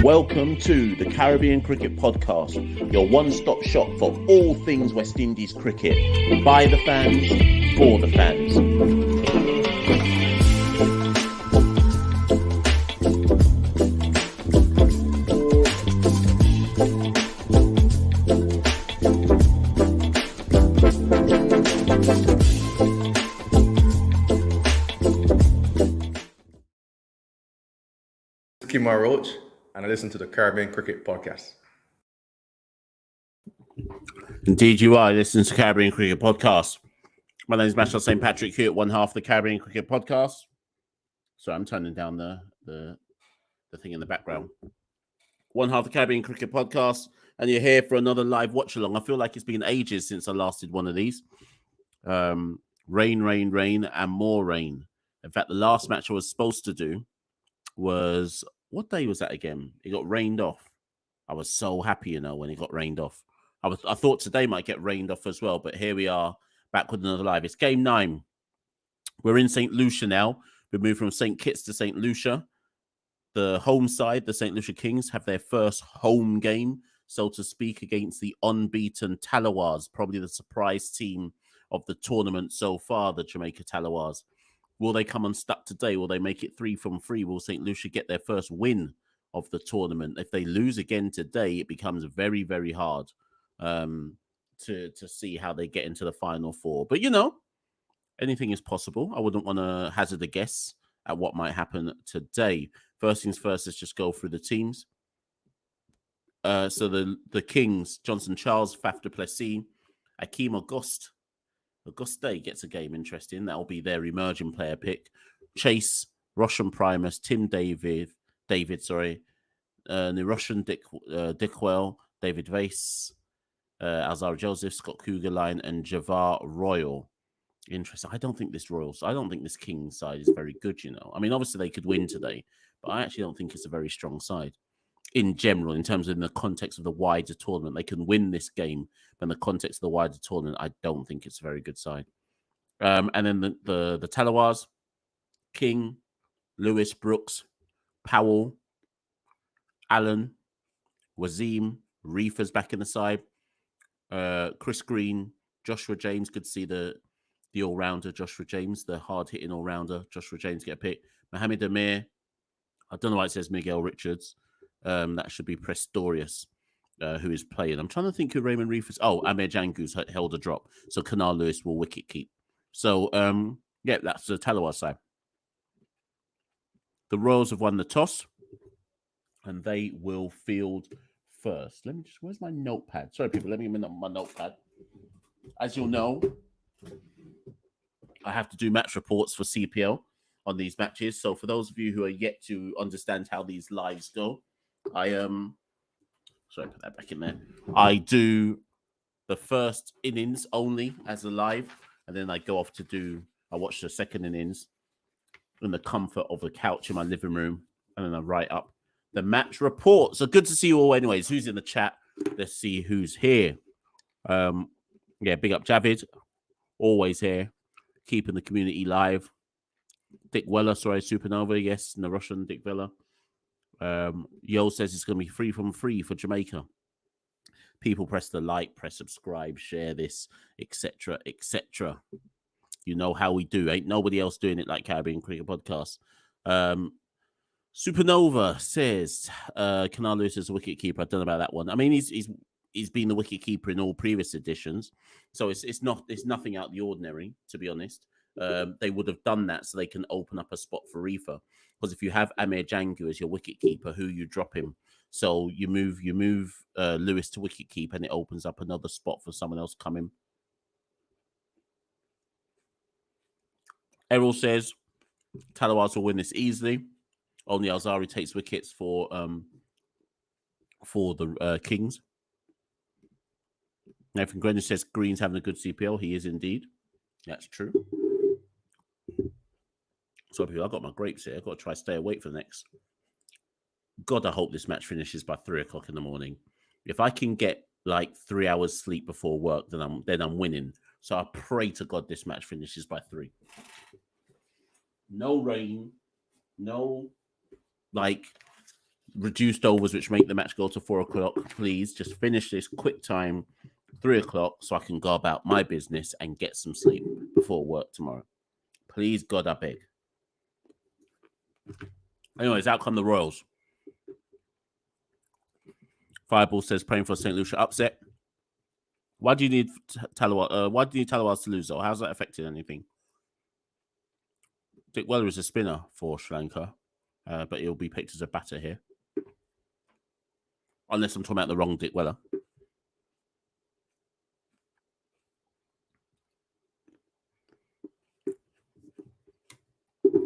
Welcome to the Caribbean Cricket Podcast, your one-stop shop for all things West Indies cricket. By the fans, for the fans. Kimar Roach, and I listen to the Caribbean Cricket Podcast. Indeed you are. Listen to Caribbean Cricket Podcast. My name is Machel St. Patrick here at one half of the Caribbean Cricket Podcast. So I'm turning down the thing in the background. One half of the Caribbean Cricket Podcast, and you're here for another live watch along. I feel like it's been ages since I last did one of these. Rain, and more rain. In fact, the last match I was supposed to do was, what day was that again? It got rained off. I was so happy, when it got rained off. I thought today might get rained off as well, but here we are back with another live. It's game 9. We're in Saint Lucia now. We moved from St. Kitts to Saint Lucia. The home side, the Saint Lucia Kings, have their first home game, so to speak, against the unbeaten Tallawahs, probably the surprise team of the tournament so far, the Jamaica Tallawahs. Will they come unstuck today? Will they make it 3 from 3? Will St. Lucia get their first win of the tournament? If they lose again today, it becomes very, very hard to see how they get into the final 4. But, anything is possible. I wouldn't want to hazard a guess at what might happen today. First things first, let's just go through the teams. So the Kings, Johnson Charles, Faf du Plessis, Akeem Auguste gets a game, interesting. That'll be their emerging player pick. Chase, Roshan Primus, Tim David, the Russian Dickwell, David Vase, Alzar Joseph, Scott Kugelline, and Javar Royal. Interesting. I don't think this Kings side is very good, I mean, obviously they could win today, but I actually don't think it's a very strong side. In general, in terms of in the context of the wider tournament, they can win this game, but in the context of the wider tournament, I don't think it's a very good side. And then the Tallawahs, King, Lewis, Brooks, Powell, Allen, Wazim, Reefer's back in the side, Chris Green, Joshua James. Good to see the all-rounder Joshua James, the hard-hitting all-rounder Joshua James get a pick. Mohamed Amir, I don't know why it says Miguel Richards. That should be Prestorius, who is playing. I'm trying to think who Raymond Reef is. Oh, Amir Jangu's held a drop. So Kanar Lewis will wicket keep. So, that's the Tallawah side. The Royals have won the toss, and they will field first. Where's my notepad? Sorry, people, let me get my notepad. As you'll know, I have to do match reports for CPL on these matches. So for those of you who are yet to understand how these lives go, put that back in there. I do the first innings only as a live, and then I go off I watch the second innings in the comfort of the couch in my living room, and then I write up the match report. So good to see you all anyways. Who's in the chat? Let's see who's here. Big up Javid, always here, keeping the community live. Dick Weller, Supernova, yes, and the Russian Dick Weller. Yo says it's going to be 3 from 3 for Jamaica. People press the like, press subscribe, share this, etc., etc. You know how we do. Ain't nobody else doing it like Caribbean Cricket Podcast. Supernova says, Kanar Lewis is a wicket keeper. I don't know about that one. I mean, he's been the wicket keeper in all previous editions, so it's nothing out of the ordinary, to be honest. They would have done that so they can open up a spot for Reefer. Because if you have Amir Jangu as your wicket keeper, who you drop him, so you move Lewis to wicket keep, and it opens up another spot for someone else coming. Errol says Tallawahs will win this easily. Only Alzari takes wickets for the Kings. Nathan Grenier says Green's having a good CPL. He is indeed. That's true. So people, I've got my grapes here. I've got to try to stay awake for the next. God, I hope this match finishes by 3 o'clock in the morning. If I can get like 3 hours sleep before work, then I'm winning. So I pray to God this match finishes by 3. No rain, no reduced overs, which make the match go to 4 o'clock. Please just finish this quick time, 3 o'clock, so I can go about my business and get some sleep before work tomorrow. Please, God, I beg. Anyways, out come the Royals. Fireball says praying for Saint Lucia upset. Why do you need Tallawahs? Why do you need Tallawahs to lose though? How's that affecting anything? Dick Weller is a spinner for Sri Lanka, but he'll be picked as a batter here. Unless I'm talking about the wrong Dick Weller.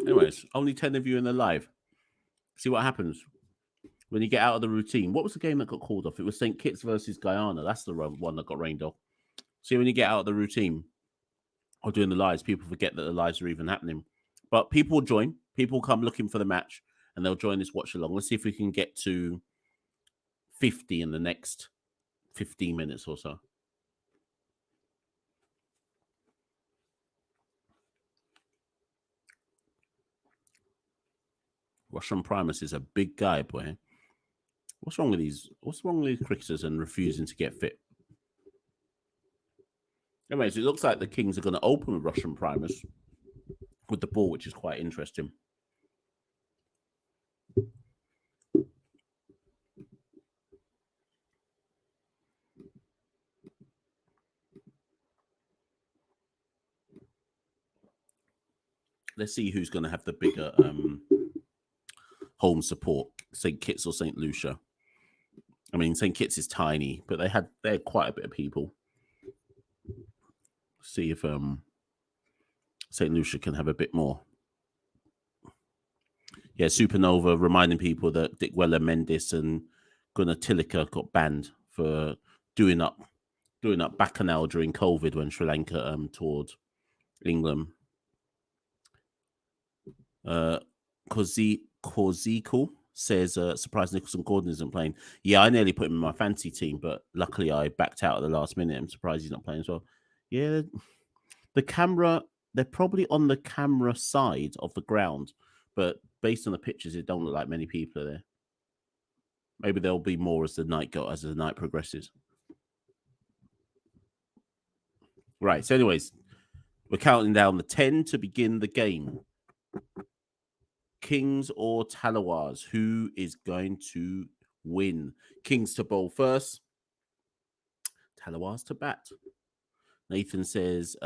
Anyways, only 10 of you in the live. See what happens when you get out of the routine. What was the game that got called off? It was St. Kitts versus Guyana. That's the one that got rained off. See, when you get out of the routine or doing the lives, people forget that the lives are even happening. But people will join. People come looking for the match and they'll join this watch along. Let's see if we can get to 50 in the next 15 minutes or so. Russian Primus is a big guy, boy. What's wrong with these? What's wrong with these cricketers and refusing to get fit? Anyways, it looks like the Kings are going to open with Russian Primus with the ball, which is quite interesting. Let's see who's going to have the bigger home support, St. Kitts or Saint Lucia. I mean, St. Kitts is tiny, but they had quite a bit of people. See if St. Lucia can have a bit more. Yeah, Supernova reminding people that Dick Weller, Mendes, and Gunnar Tilika got banned for doing up bacchanal during COVID when Sri Lanka toured England. Kozico says surprised Nicholson Gordon isn't playing. Yeah, I nearly put him in my fancy team, but luckily I backed out at the last minute. I'm surprised he's not playing as well. Yeah, the camera, they're probably on the camera side of the ground, but based on the pictures, it don't look like many people are there. Maybe there'll be more as the night progresses. Right. So, anyways, we're counting down the 10 to begin the game. Kings or Tallawahs? Who is going to win? Kings to bowl first. Tallawahs to bat. Nathan says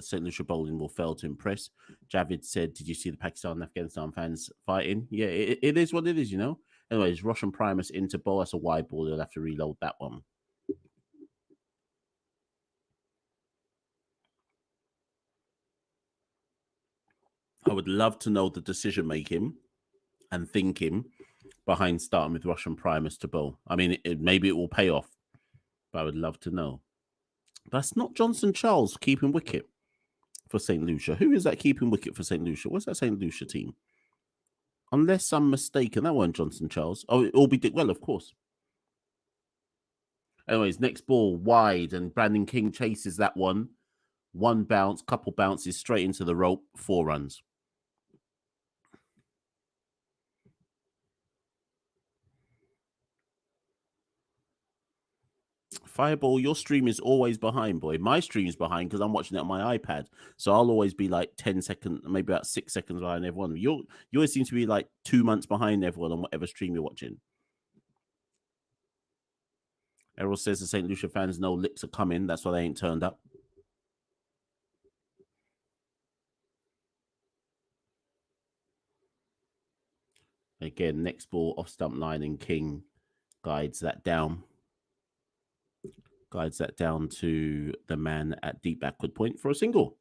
St. Lucia bowling will fail to impress. Javid said, did you see the Pakistan and Afghanistan fans fighting? Yeah, it is what it is, you know. Anyways, Russian Primus into bowl. That's a wide ball. They'll have to reload that one. I would love to know the decision making and thinking behind starting with Russian Primus to bowl. I mean, maybe it will pay off, but I would love to know. That's not Johnson Charles keeping wicket for St. Lucia. Who is that keeping wicket for St. Lucia? What's that St. Lucia team? Unless I'm mistaken, that wasn't Johnson Charles. Oh, it'll be Dick Well, of course. Anyways, next ball wide, and Brandon King chases that one. One bounce, couple bounces straight into the rope, 4 runs. Fireball, your stream is always behind, boy. My stream is behind because I'm watching it on my iPad. So I'll always be like 10 seconds, maybe about 6 seconds behind everyone. You always seem to be like 2 months behind everyone on whatever stream you're watching. Errol says the St. Lucia fans know licks are coming. That's why they ain't turned up. Again, next ball off stump line, and King guides that down. Guides that down to the man at deep backward point for a single.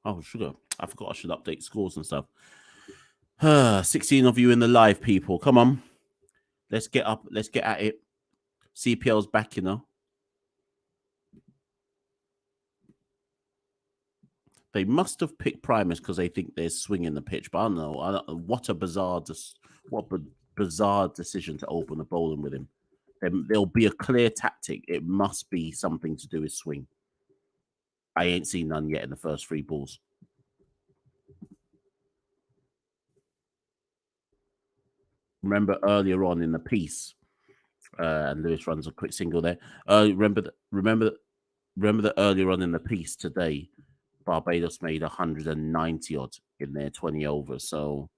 Oh, sugar. I forgot I should update scores and stuff. 16 of you in the live, people. Come on. Let's get up. Let's get at it. CPL's back, you know. They must have picked Primus because they think they're swinging the pitch. But I don't know. What a bizarre decision to open the bowling with him. There'll be a clear tactic. It must be something to do with swing. I ain't seen none yet in the first 3 balls. remember earlier on in the piece, and Lewis runs a quick single there. Remember that earlier on in the piece today, Barbados made 190 odd in their 20 overs. So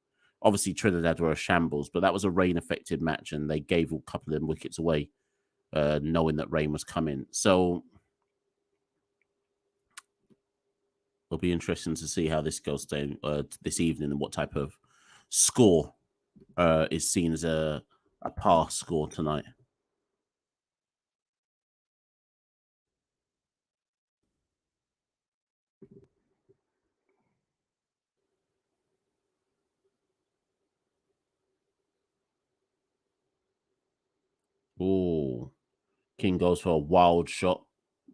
obviously Trinidad were a shambles, but that was a rain-affected match, and they gave a couple of them wickets away, knowing that rain was coming. So it'll be interesting to see how this goes down this evening and what type of score is seen as a pass score tonight. Oh, King goes for a wild shot.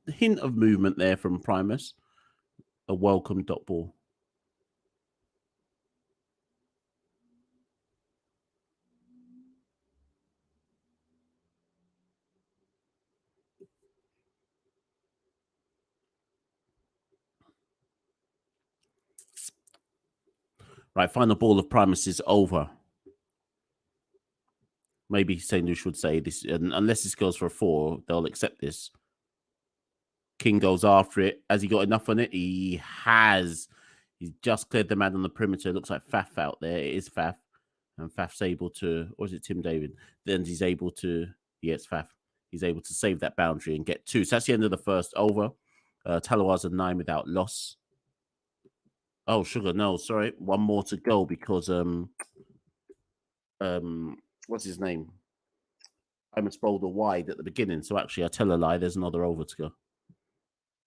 The hint of movement there from Primus. A welcome dot ball. Right, final ball of Primus is over. Maybe Saint Lucia would say this, and unless this goes for a 4, they'll accept this. King goes after it. Has he got enough on it? He has. He's just cleared the man on the perimeter. It looks like Faf out there. It is Faf. And Faf's able to, or is it Tim David? Then he's able to, it's Faf. He's able to save that boundary and get 2. So that's the end of the first over. Tallawahs are 9 without loss. Oh, sugar, no, sorry. One more to go because what's his name? Primus bowled a wide at the beginning. So actually, I tell a lie. There's another over to go.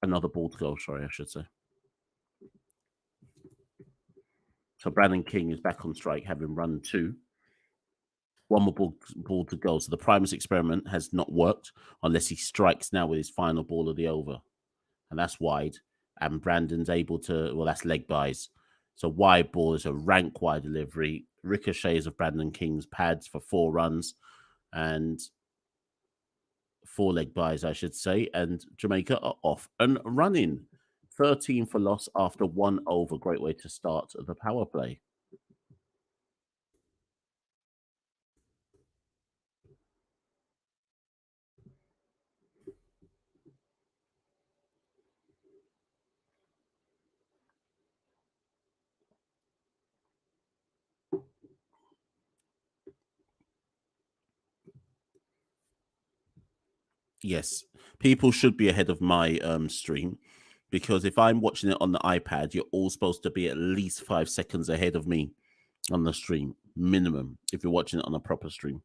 Another ball to go, sorry, I should say. So Brandon King is back on strike, having run 2. One more ball to go. So the Primus experiment has not worked unless he strikes now with his final ball of the over. And that's wide. And Brandon's able to, well, that's leg buys. So wide ball is a rank wide delivery. Ricochets of Brandon King's pads for 4 runs. And 4 leg buys, I should say. And Jamaica are off and running. 13 for loss after 1 over. Great way to start the power play. Yes, people should be ahead of my stream, because if I'm watching it on the iPad, you're all supposed to be at least 5 seconds ahead of me on the stream, minimum, if you're watching it on a proper stream.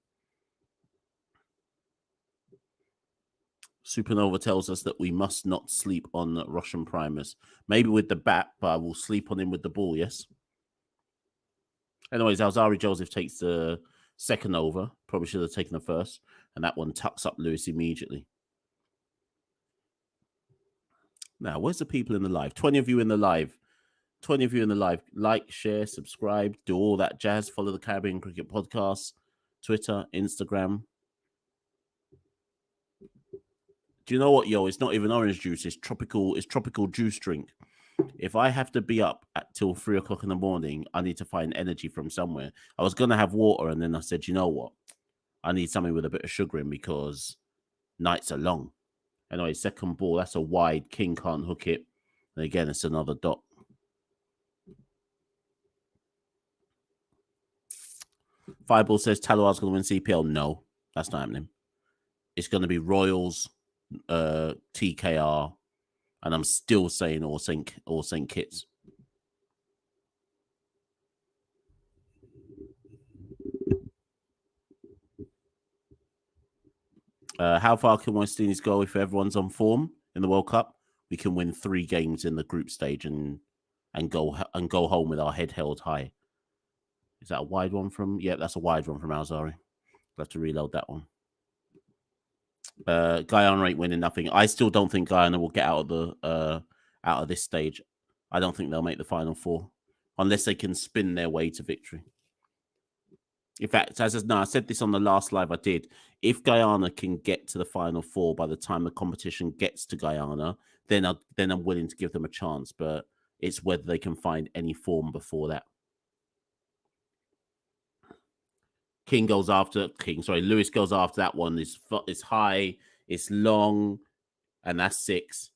Supernova tells us that we must not sleep on Russian Primus. Maybe with the bat, but I will sleep on him with the ball, yes? Anyways, Alzari Joseph takes the second over. Probably should have taken the first. And that one tucks up Lewis immediately. Now, where's the people in the live? 20 of you in the live. 20 of you in the live. Like, share, subscribe, do all that jazz. Follow the Caribbean Cricket Podcast, Twitter, Instagram. Do you know what, yo? It's not even orange juice. It's tropical juice drink. If I have to be up till 3 o'clock in the morning, I need to find energy from somewhere. I was going to have water, and then I said, you know what? I need something with a bit of sugar in because nights are long. Anyway, second ball, that's a wide. King can't hook it. And again, it's another dot. Fireball says Tallawahs going to win CPL. No, that's not happening. It's going to be Royals, TKR, and I'm still saying all St. Kitts. How far can West Indies go if everyone's on form in the World Cup? We can win 3 games in the group stage and go home with our head held high. Is that a wide one from? Yeah, that's a wide one from Alzari. We'll have to reload that one. Guyana ain't winning nothing. I still don't think Guyana will get out of this stage. I don't think they'll make the final 4 unless they can spin their way to victory. In fact, I said this on the last live I did. If Guyana can get to the final 4 by the time the competition gets to Guyana, then I'm willing to give them a chance. But it's whether they can find any form before that. Lewis goes after that one. It's high, it's long, and that's 6.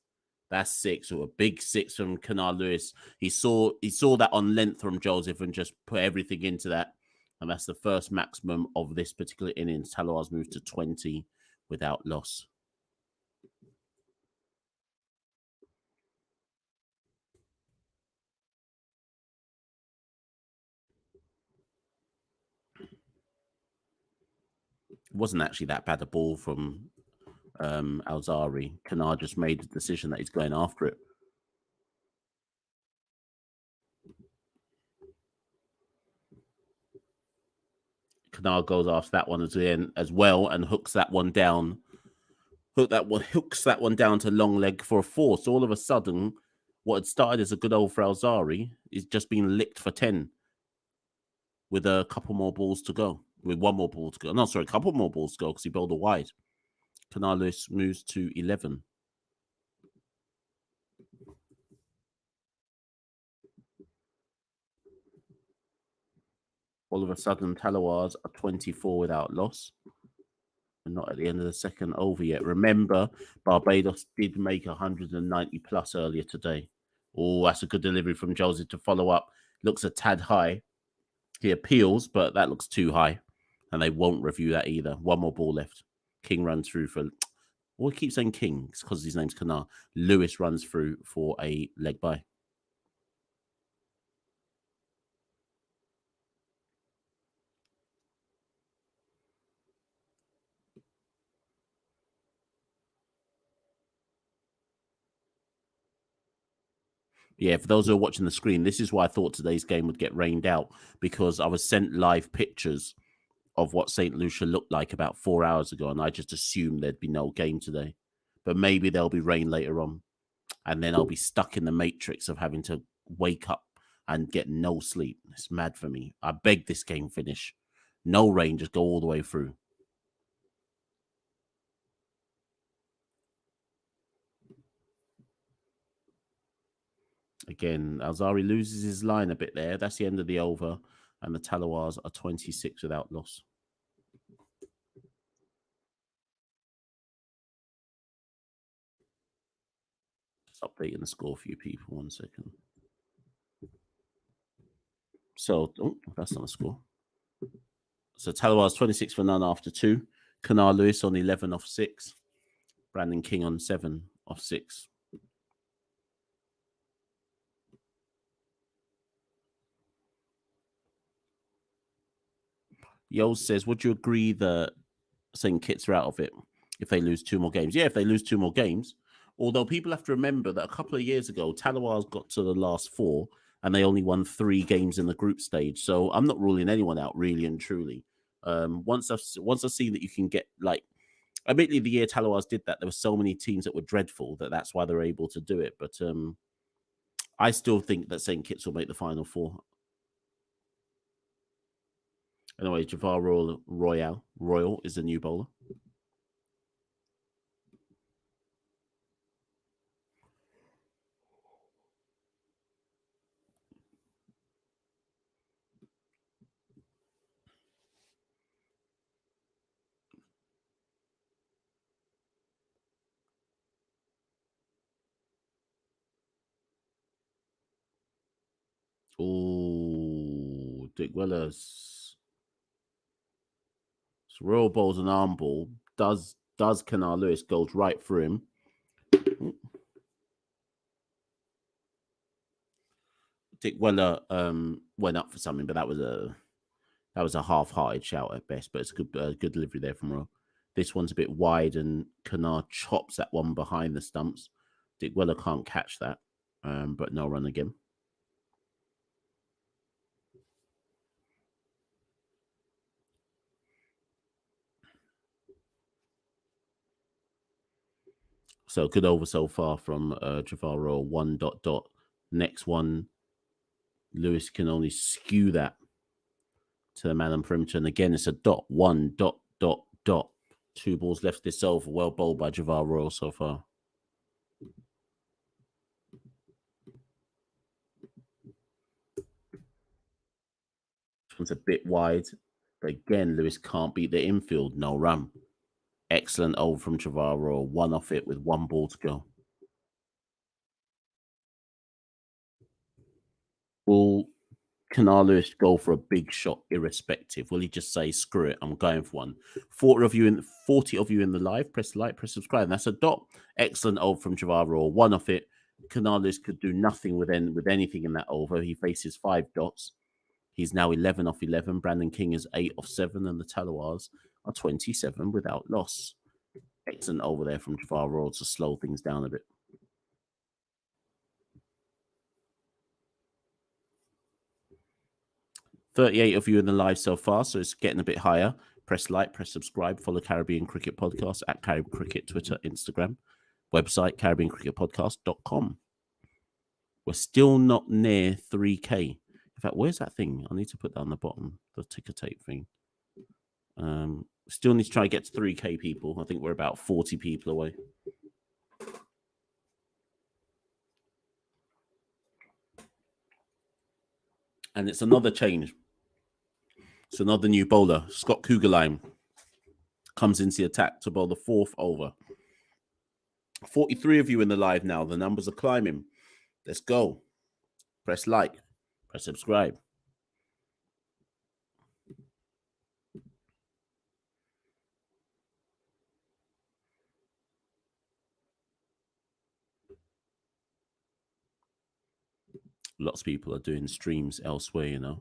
That's 6, or a big 6 from Canal Lewis. He saw that on length from Joseph and just put everything into that. And that's the first maximum of this particular innings. Tallawahs moves to 20 without loss. It wasn't actually that bad a ball from Alzari. Kanar just made the decision that he's going after it. Kanar goes after that one as well and hooks that one down. Hooks that one down to long leg for a 4. So all of a sudden, what had started as a good old for Alzari is just being licked for 10 with a couple more balls to go. With one more ball to go. No, sorry, a couple more balls to go because he bowled a wide. Canal Lewis moves to 11. All of a sudden, Tallawahs are 24 without loss. And not at the end of the second over yet. Remember, Barbados did make 190 plus earlier today. Oh, that's a good delivery from Joseph to follow up. Looks a tad high. He appeals, but that looks too high. And they won't review that either. One more ball left. King runs through for... Well, we keep saying King because his name's Kanar. Lewis runs through for a leg bye. Yeah, for those who are watching the screen, this is why I thought today's game would get rained out, because I was sent live pictures of what Saint Lucia looked like about 4 hours ago, and I just assumed there'd be no game today. But maybe there'll be rain later on, and then I'll be stuck in the matrix of having to wake up and get no sleep. It's mad for me. I beg this game finish. No rain, just go all the way through. Again, Alzari loses his line a bit there. That's the end of the over, and the Tallawahs are 26 without loss. Just updating the score for you people. 1 second. So, that's not a score. So Tallawahs 26 for none after 2. Kanar Lewis on 11 off 6. Brandon King on 7 off 6. Yoels says, would you agree that St. Kitts are out of it if they lose 2 more games? Yeah, if they lose 2 more games. Although people have to remember that a couple of years ago, Tallawahs got to the last 4 and they only won 3 games in the group stage. So I'm not ruling anyone out, really and truly. Once I've seen that you can get, like, admittedly, the year Tallawahs did that, there were so many teams that were dreadful that's why they're able to do it. But I still think that St. Kitts will make the final 4. Anyway, Javar Royal is the new bowler. Oh, Dick Willis. So Royal bowls an arm ball. Does Kanar Lewis goes right through him. Dick Weller went up for something, but that was a half-hearted shout at best. But it's a good delivery there from Royal. This one's a bit wide, and Kanar chops that one behind the stumps. Dick Weller can't catch that, but no run again. So good over so far from Javaro. 1 ... Next one, Lewis can only skew that to the man on perimeter. And again, it's a ... 1 ... 2 balls left this over. Well bowled by Javar Royal so far. This one's a bit wide. Again, Lewis can't beat the infield. No run. Excellent over from Javar Royal. One off it with 1 ball to go. Will Canal Lewis go for a big shot irrespective? Will he just say, screw it, I'm going for one? 40 of you in the live, press like, press subscribe. And that's a dot. Excellent over from Javar Royal. One off it. Canal Lewis could do nothing with anything in that over. He faces 5 dots. He's now 11 off 11. Brandon King is 8 off 7. And the Tallawahs are 27 without loss. Excellent over there from Javar Royal to slow things down a bit. $38 of you in the live so far, so it's getting a bit higher. Press like, press subscribe, follow Caribbean Cricket Podcast at Caribbean Cricket, Twitter, Instagram, website, CaribbeanCricketPodcast.com. We're still not near 3K. In fact, where's that thing? I need to put that on the bottom, the ticker tape thing. Still need to try to get to 3K people. I think we're about 40 people away. And it's another change. It's another new bowler. Scott Kugelheim comes into the attack to bowl the 4th over. 43 of you in the live now. The numbers are climbing. Let's go. Press like. Press subscribe. Lots of people are doing streams elsewhere, you know.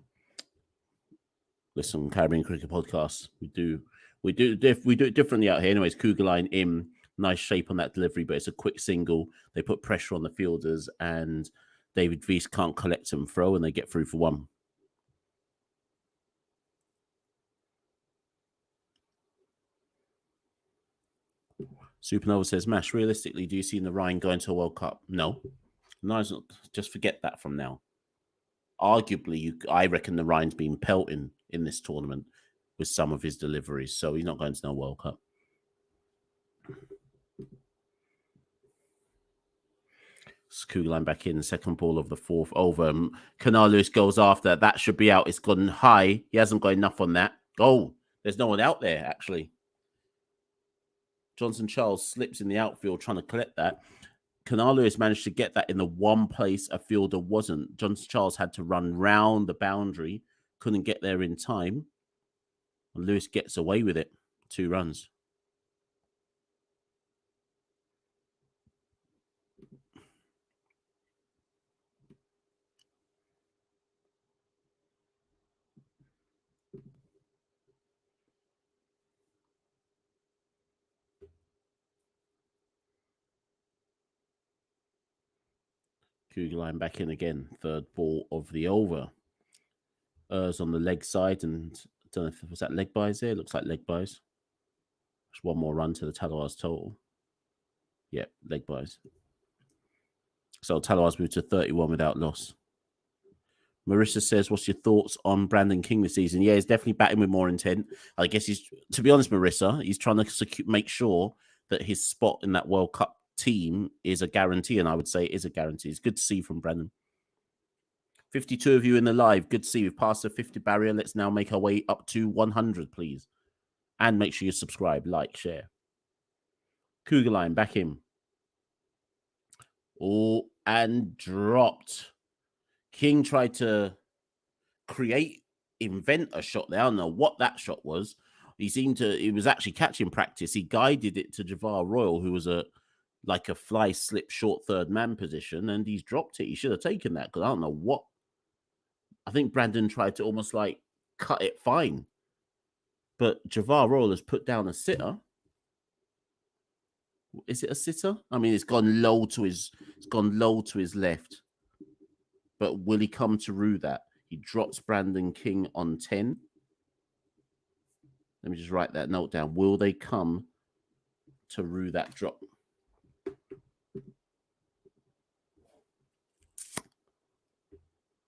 Listen, Caribbean Cricket Podcast. We do it differently out here. Anyways, Kugelheim in nice shape on that delivery, but it's a quick single. They put pressure on the fielders, and David Weiss can't collect and throw, and they get through for 1. Supernova says, Mash, realistically, do you see the Rhine going to a World Cup? No. Just forget that from now. Arguably, I reckon the Rhine's been pelting in this tournament with some of his deliveries, so he's not going to no World Cup. Kugelheim back in, second ball of the 4th over. Canal Lewis goes after. That should be out. It's gone high. He hasn't got enough on that. Oh, there's no one out there, actually. Johnson Charles slips in the outfield trying to collect that. Canal Lewis managed to get that in the one place a fielder wasn't. Johnson Charles had to run round the boundary, couldn't get there in time. And Lewis gets away with it. 2 runs. Kugelheim back in again. 3rd ball of the over. Ers on the leg side, and I don't know if was that leg buys there. Looks like leg buys. Just 1 more run to the Tallawahs total. Yep, leg buys. So Tallawahs moved to 31 without loss. Marissa says, what's your thoughts on Brandon King this season? Yeah, he's definitely batting with more intent. I guess to be honest, Marissa, he's trying to make sure that his spot in that World Cup team is a guarantee, and I would say it is a guarantee. It's good to see from Brandon. 52 of you in the live. Good to see we've passed the 50 barrier. Let's now make our way up to 100, please. And make sure you subscribe, like, share. Kugelheim back in. Oh, and dropped. King tried to invent a shot there. I don't know what that shot was. He was actually catching practice. He guided it to Javar Royal, who was like a fly slip short 3rd man position, and he's dropped it. He should have taken that because I don't know what. I think Brandon tried to almost like cut it fine. But Javar Royal has put down a sitter. Is it a sitter? I mean, it's gone low to his left. But will he come to rue that? He drops Brandon King on 10. Let me just write that note down. Will they come to rue that drop?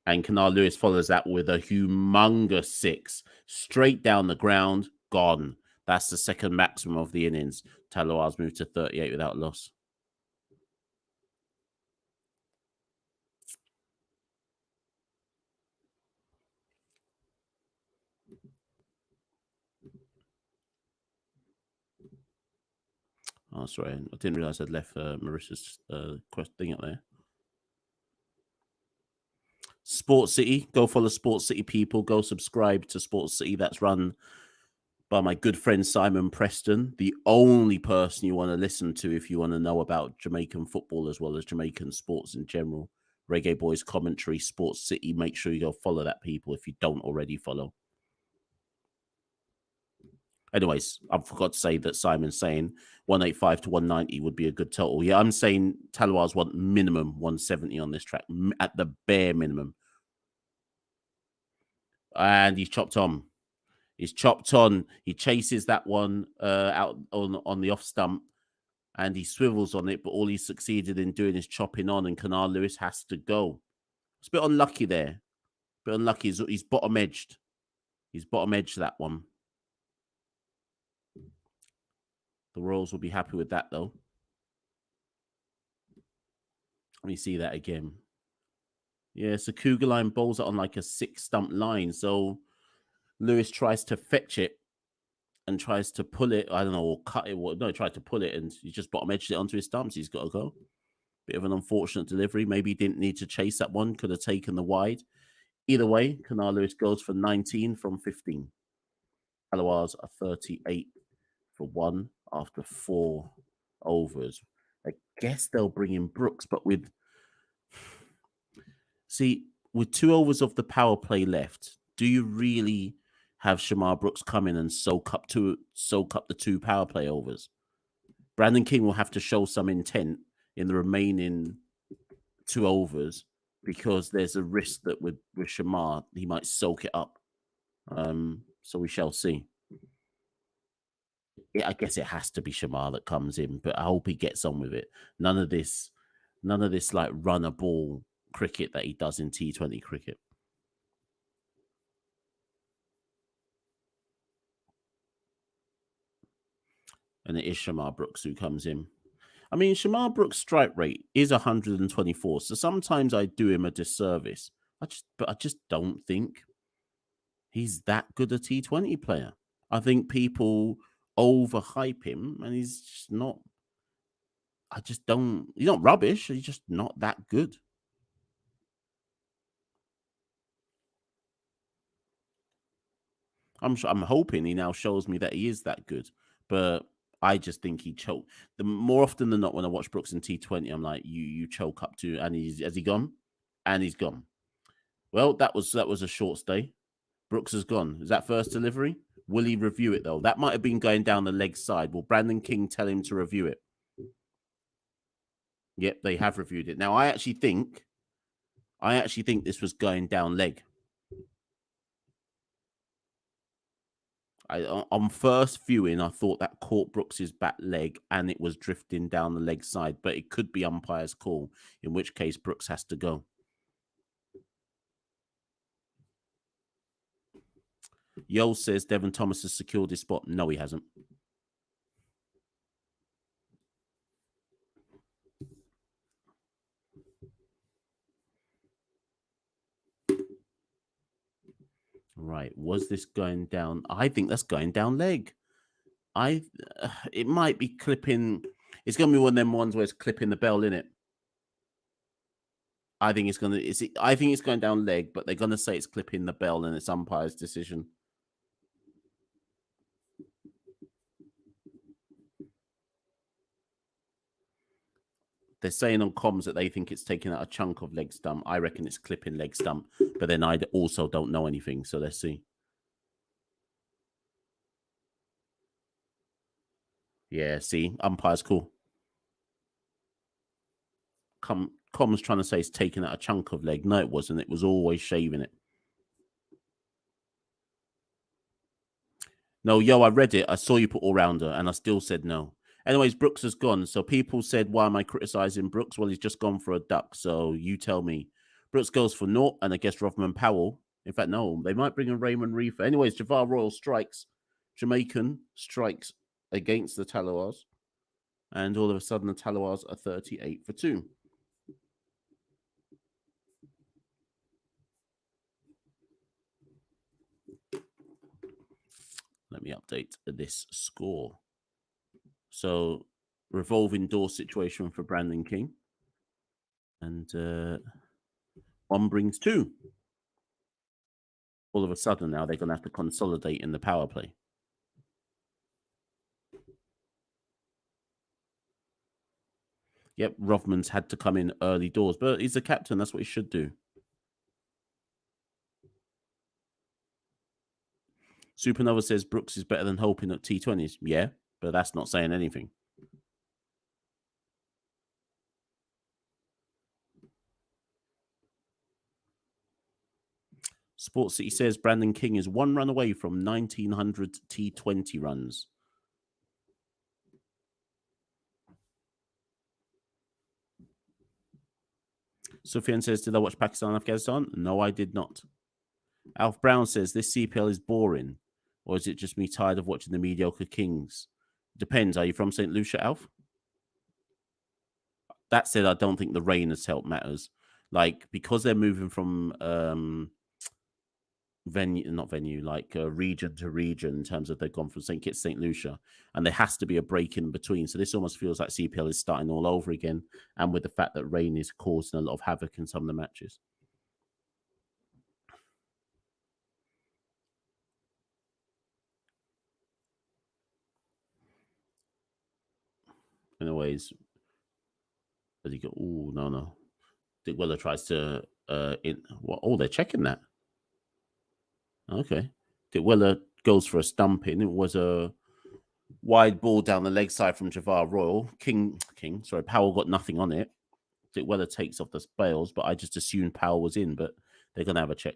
And Canal Lewis follows that with a humongous 6. Straight down the ground, gone. That's the 2nd maximum of the innings. Tallawahs moved to 38 without loss. sorry. I didn't realize I'd left Marissa's thing up there. Sports City. Go follow Sports City, people. Go subscribe to Sports City. That's run by my good friend Simon Preston, the only person you want to listen to if you want to know about Jamaican football as well as Jamaican sports in general. Reggae Boys commentary, Sports City. Make sure you go follow that, people, if you don't already follow. Anyways, I forgot to say that Simon's saying 185 to 190 would be a good total. Yeah, I'm saying Tallawahs want minimum 170 on this track, at the bare minimum. And he's chopped on. He's chopped on. He chases that one out on the off stump, and he swivels on it, but all he succeeded in doing is chopping on, and Canal Lewis has to go. It's a bit unlucky there. A bit unlucky. He's bottom edged. He's bottom edged, that one. The Royals will be happy with that, though. Let me see that again. Yeah, so Cougar line bowls it on like a 6 stump line. So Lewis tries to fetch it and tries to pull it. I don't know, or cut it. No, he tried to pull it and he just bottom edged it onto his stumps. He's got to go. Bit of an unfortunate delivery. Maybe he didn't need to chase that one. Could have taken the wide. Either way, Canal Lewis goes for 19 from 15. Tallawahs are 38 for 1 after 4 overs. I guess they'll bring in Brooks, but with 2 overs of the power play left, do you really have Shamar Brooks come in and soak up the 2 power play overs? Brandon King will have to show some intent in the remaining 2 overs, because there's a risk that with Shamar, he might soak it up. So we shall see. Yeah, I guess it has to be Shamar that comes in, but I hope he gets on with it. None of this like run a ball cricket that he does in T20 cricket. And it is Shamar Brooks who comes in. I mean, Shamar Brooks' strike rate is 124, so sometimes I do him a disservice. I just don't think he's that good a T20 player. I think people overhype him, and he's just not. I just don't. He's not rubbish. He's just not that good. I'm hoping he now shows me that he is that good, but I just think he choked. The more often than not, when I watch Brooks in T20, I'm like, you choke up to, and has he gone? And he's gone. Well, that was a short stay. Brooks has gone. Is that first delivery? Will he review it though? That might have been going down the leg side. Will Brandon King tell him to review it? Yep, they have reviewed it. Now, I actually think this was going down leg. On first viewing, I thought that caught Brooks's back leg and it was drifting down the leg side, but it could be umpire's call, in which case Brooks has to go. Yo says Devon Thomas has secured his spot. No, he hasn't. Right. Was this going down? I think that's going down leg. It might be clipping. It's going to be one of them ones where it's clipping the bell, in it. I think it's going to. I think it's going down leg, but they're going to say it's clipping the bell, and it's umpire's decision. They're saying on comms that they think it's taking out a chunk of leg stump. I reckon it's clipping leg stump, but then I also don't know anything. So let's see. Yeah, see, umpire's cool. Comms trying to say it's taking out a chunk of leg. No, it wasn't. It was always shaving it. No, yo, I read it. I saw you put all-rounder, and I still said no. Anyways, Brooks has gone. So people said, why am I criticizing Brooks? Well, he's just gone for a duck. So you tell me. Brooks goes for naught, and I guess Rothman Powell. In fact, no, they might bring in Raymond Reefer. Anyways, Javar Royal strikes. Jamaican strikes against the Tallawahs. And all of a sudden, the Tallawahs are 38 for 2. Let me update this score. So revolving door situation for Brandon King. And 1 brings 2. All of a sudden now they're going to have to consolidate in the power play. Yep, Rothman's had to come in early doors, but he's the captain. That's what he should do. Supernova says Brooks is better than Hoping at T20s. Yeah, but that's not saying anything. Sports City says Brandon King is 1 run away from 1,900 T20 runs. Sufyan says, did I watch Pakistan Afghanistan? No, I did not. Alf Brown says, this CPL is boring. Or is it just me tired of watching the mediocre Kings? Depends. Are you from Saint Lucia, Alf? That said, I don't think the rain has helped matters. Like, because they're moving from region to region in terms of they've gone from St. Kitts to St. Lucia, and there has to be a break in between. So this almost feels like CPL is starting all over again, and with the fact that rain is causing a lot of havoc in some of the matches. Anyways, does he go? Oh, no. Dick Weller tries to what? Oh, they're checking that. Okay. Dick Weller goes for a stumping. It was a wide ball down the leg side from Javar Royal. Powell got nothing on it. Dick Weller takes off the bails, but I just assumed Powell was in, but they're going to have a check.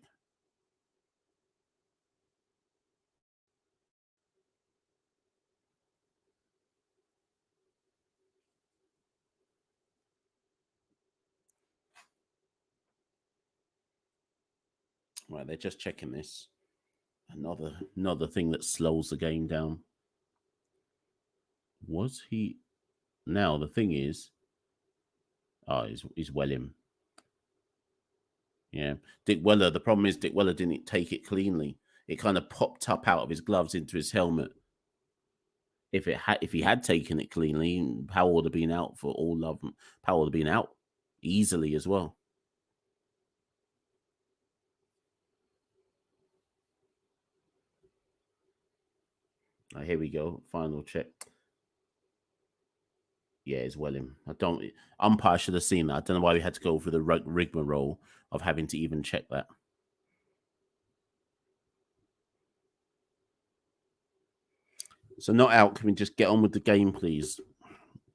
Right, they're just checking this. Another thing that slows the game down. Was he? Now the thing is, he's Welling. Yeah, Dick Weller. The problem is Dick Weller didn't take it cleanly. It kind of popped up out of his gloves into his helmet. If he had taken it cleanly, Powell would have been out for all love. Powell would have been out easily as well. Right, here we go. Final check. Yeah, it's Welling. Umpire should have seen that. I don't know why we had to go through the rigmarole of having to even check that. So not out. Can we just get on with the game, please?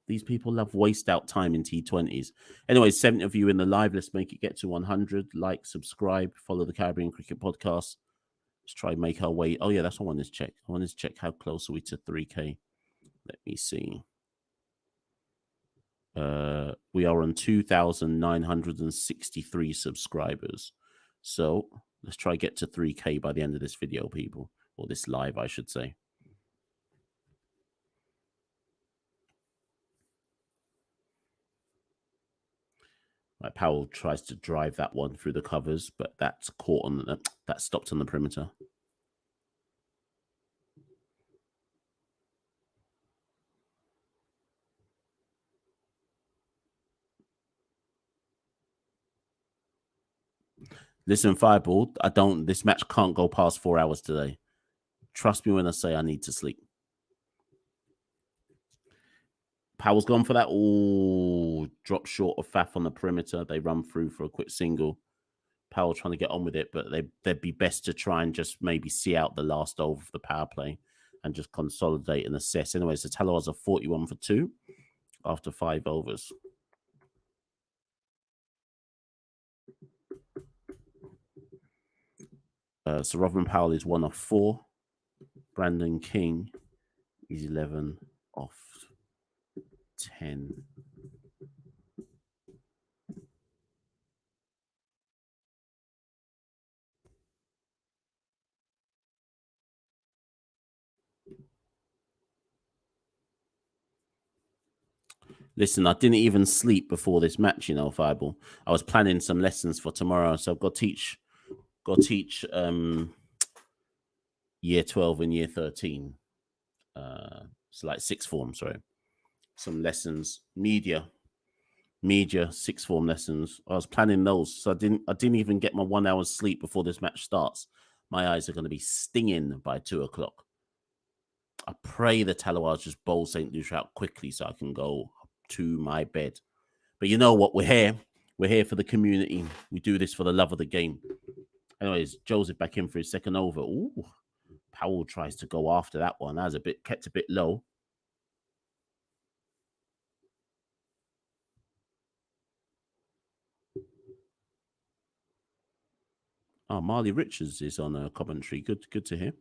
These people love waste out time in T20s. Anyway, 70 of you in the live. Let's make it get to 100. Like, subscribe, follow the Caribbean Cricket Podcast. Let's try and make our way. Oh, yeah, that's what I wanted to check. I wanted to check how close are we to 3K. Let me see. We are on 2,963 subscribers. So let's try get to 3K by the end of this video, people. Or this live, I should say. Right, Powell tries to drive that one through the covers, but that's caught on that stopped on the perimeter. Listen, Fireball, this match can't go past 4 hours today. Trust me when I say I need to sleep. Powell's gone for that. Oh, drop short of Faf on the perimeter. They run through for a quick single. Powell trying to get on with it, but they'd be best to try and just maybe see out the last over of the power play and just consolidate and assess. Anyways, the Tallawahs are 41 for 2 after 5 overs. So Robin Powell is 1 off 4. Brandon King is 11 off 10. Listen, I didn't even sleep before this match, Fireball. I was planning some lessons for tomorrow, so I've got to teach year 12 and year 13. So like 6th form, sorry. some lessons, media sixth form lessons. I was planning those, so I didn't even get my 1 hour's sleep before this match starts. My eyes are going to be stinging by 2 o'clock. I pray the Tallawahs just bowl Saint Lucia out quickly so I can go to my bed. But you know what? We're here. We're here for the community. We do this for the love of the game. Anyways, Joseph back in for his second over. Ooh, Powell tries to go after that one. That was kept a bit low. Oh, Marley Richards is on a commentary. Good to hear.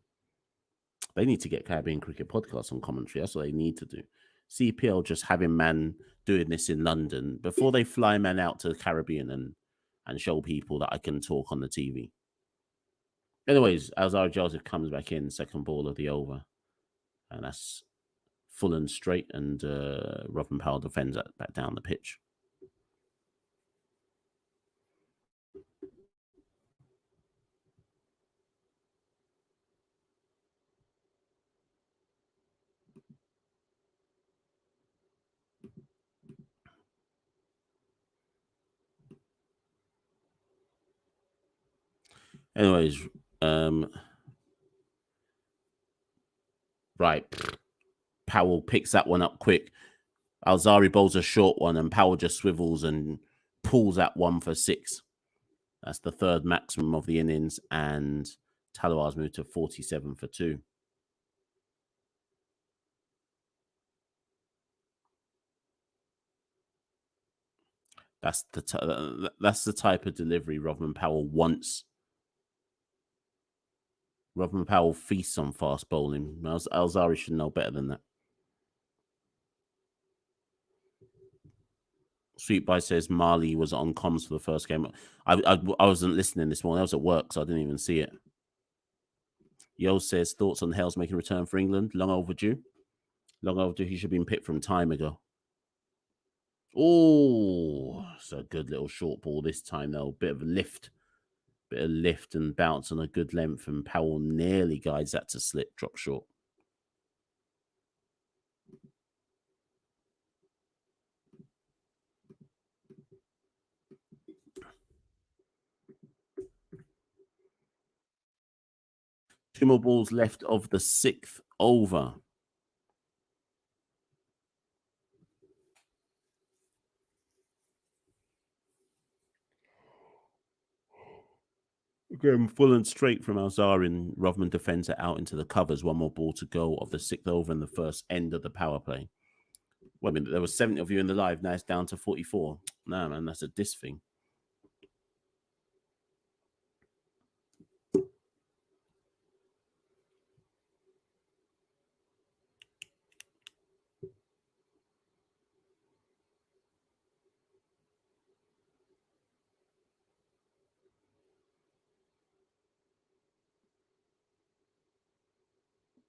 They need to get Caribbean Cricket Podcast on commentary. That's what they need to do. CPL just having man doing this in London before they fly man out to the Caribbean and show people that I can talk on the TV. Anyways, Alzara Joseph comes back in, second ball of the over. And that's full and straight, and Robin Powell defends that back down the pitch. Anyways, right. Powell picks that one up quick. Alzari bowls a short one, and Powell just swivels and pulls that one for 6. That's the third maximum of the innings, and Tallawahs moved to 47 for 2. That's the type of delivery Rodman Powell wants. Rodman Powell feasts on fast bowling. Alzari should know better than that. Sweet Boy says Marley was on comms for the first game. I wasn't listening this morning. I was at work, so I didn't even see it. Yo says thoughts on Hales making a return for England. Long overdue. Long overdue. He should have been picked from time ago. Oh, it's a good little short ball this time, though. Bit of lift and bounce on a good length, and Powell nearly guides that to slip, drop short. Two more balls left of the 6th over. Again, full and straight from Alzarin. Rovman defends it out into the covers. One more ball to go of the 6th over and the first end of the power play. Wait a minute, there was 70 of you in the live. Now it's down to 44. No, man, that's a diss thing.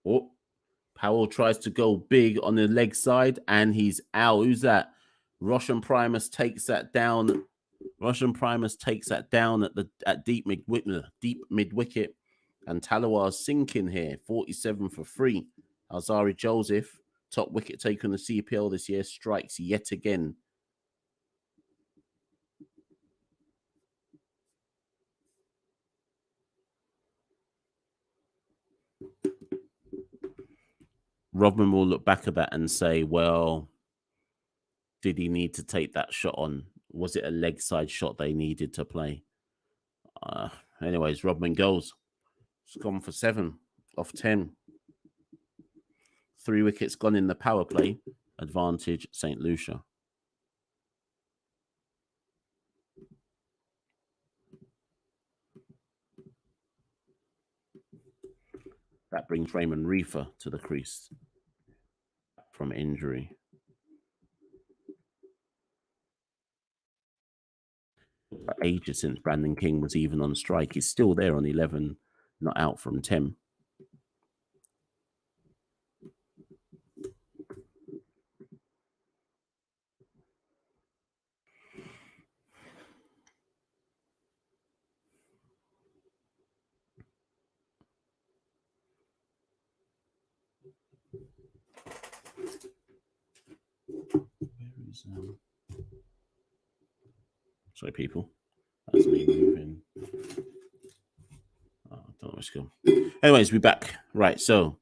Oh, Powell tries to go big on the leg side, and he's out. Who's that? Roshan Primus takes that down. Roshan Primus takes that down at deep mid wicket, and Tallawahs sinking here. 47 for 3. Alzari Joseph, top wicket taker in the CPL this year, strikes yet again. Rodman will look back at that and say, well, did he need to take that shot on? Was it a leg side shot they needed to play? Anyways, Rodman goes. It's gone for 7 off 10. 3 wickets gone in the power play. Advantage Saint Lucia. That brings Raymond Reefer to the crease from injury. For ages since Brandon King was even on strike. He's still there on 11, not out from 10. Sorry, people. That's me moving. Oh, I don't know where it's going. Anyways, we're back. Right, so.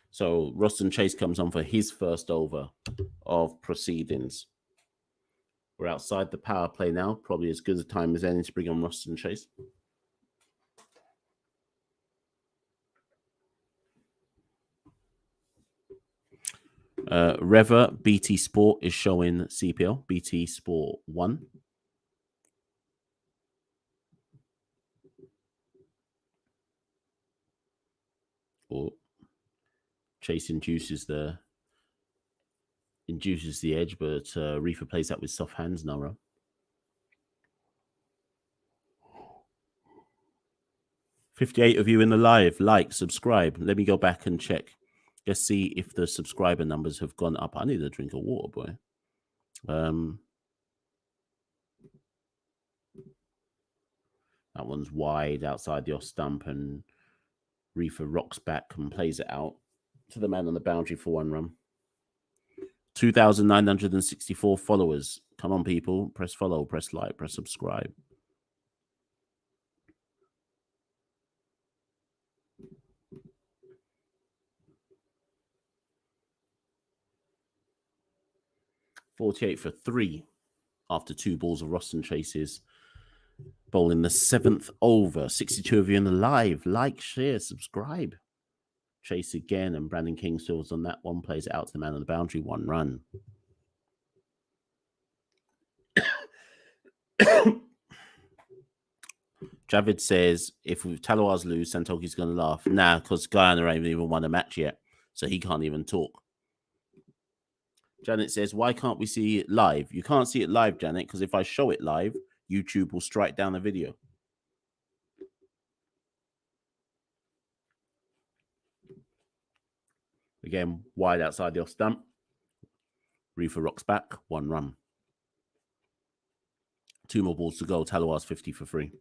So Roston Chase comes on for his first over of proceedings. We're outside the power play now. Probably as good a time as any to bring on Roston Chase. Reva BT Sport is showing CPL. BT Sport 1. Or Chase induces the edge, but Reefer plays that with soft hands, Nara. $58 of you in the live. Like, subscribe. Let me go back and check. Let's see if the subscriber numbers have gone up. I need a drink of water, boy. That one's wide outside the off stump, and Reefer rocks back and plays it out to the man on the boundary for one run. 2,964 followers. Come on, people. Press follow, press like, press subscribe. $48 for 3 after 2 balls of Roston Chases. Bowling the 7th over. 62 of you in the live. Like, share, subscribe. Chase again, and Brandon Kingsfield's on that one. Plays it out to the man on the boundary. 1 run. Javid says, if Tallawahs lose, Santoki's going to laugh. Nah, because Guyana ain't even won a match yet, so he can't even talk. Janet says, why can't we see it live? You can't see it live, Janet, because if I show it live, YouTube will strike down the video. Again, wide outside the off stump. Reefer rocks back. 1 run. 2 more balls to go. Tallawahs 50 for 3.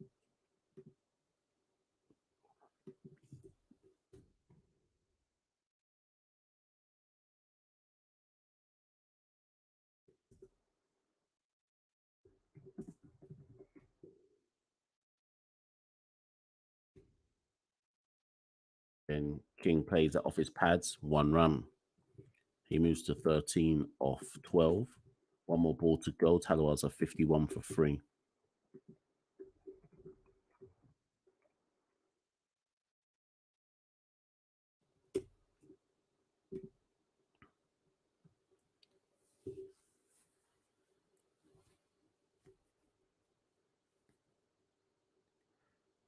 Then King plays that off his pads. 1 run. He moves to 13 off 12. 1 more ball to go. Tallawahs are 51 for 3.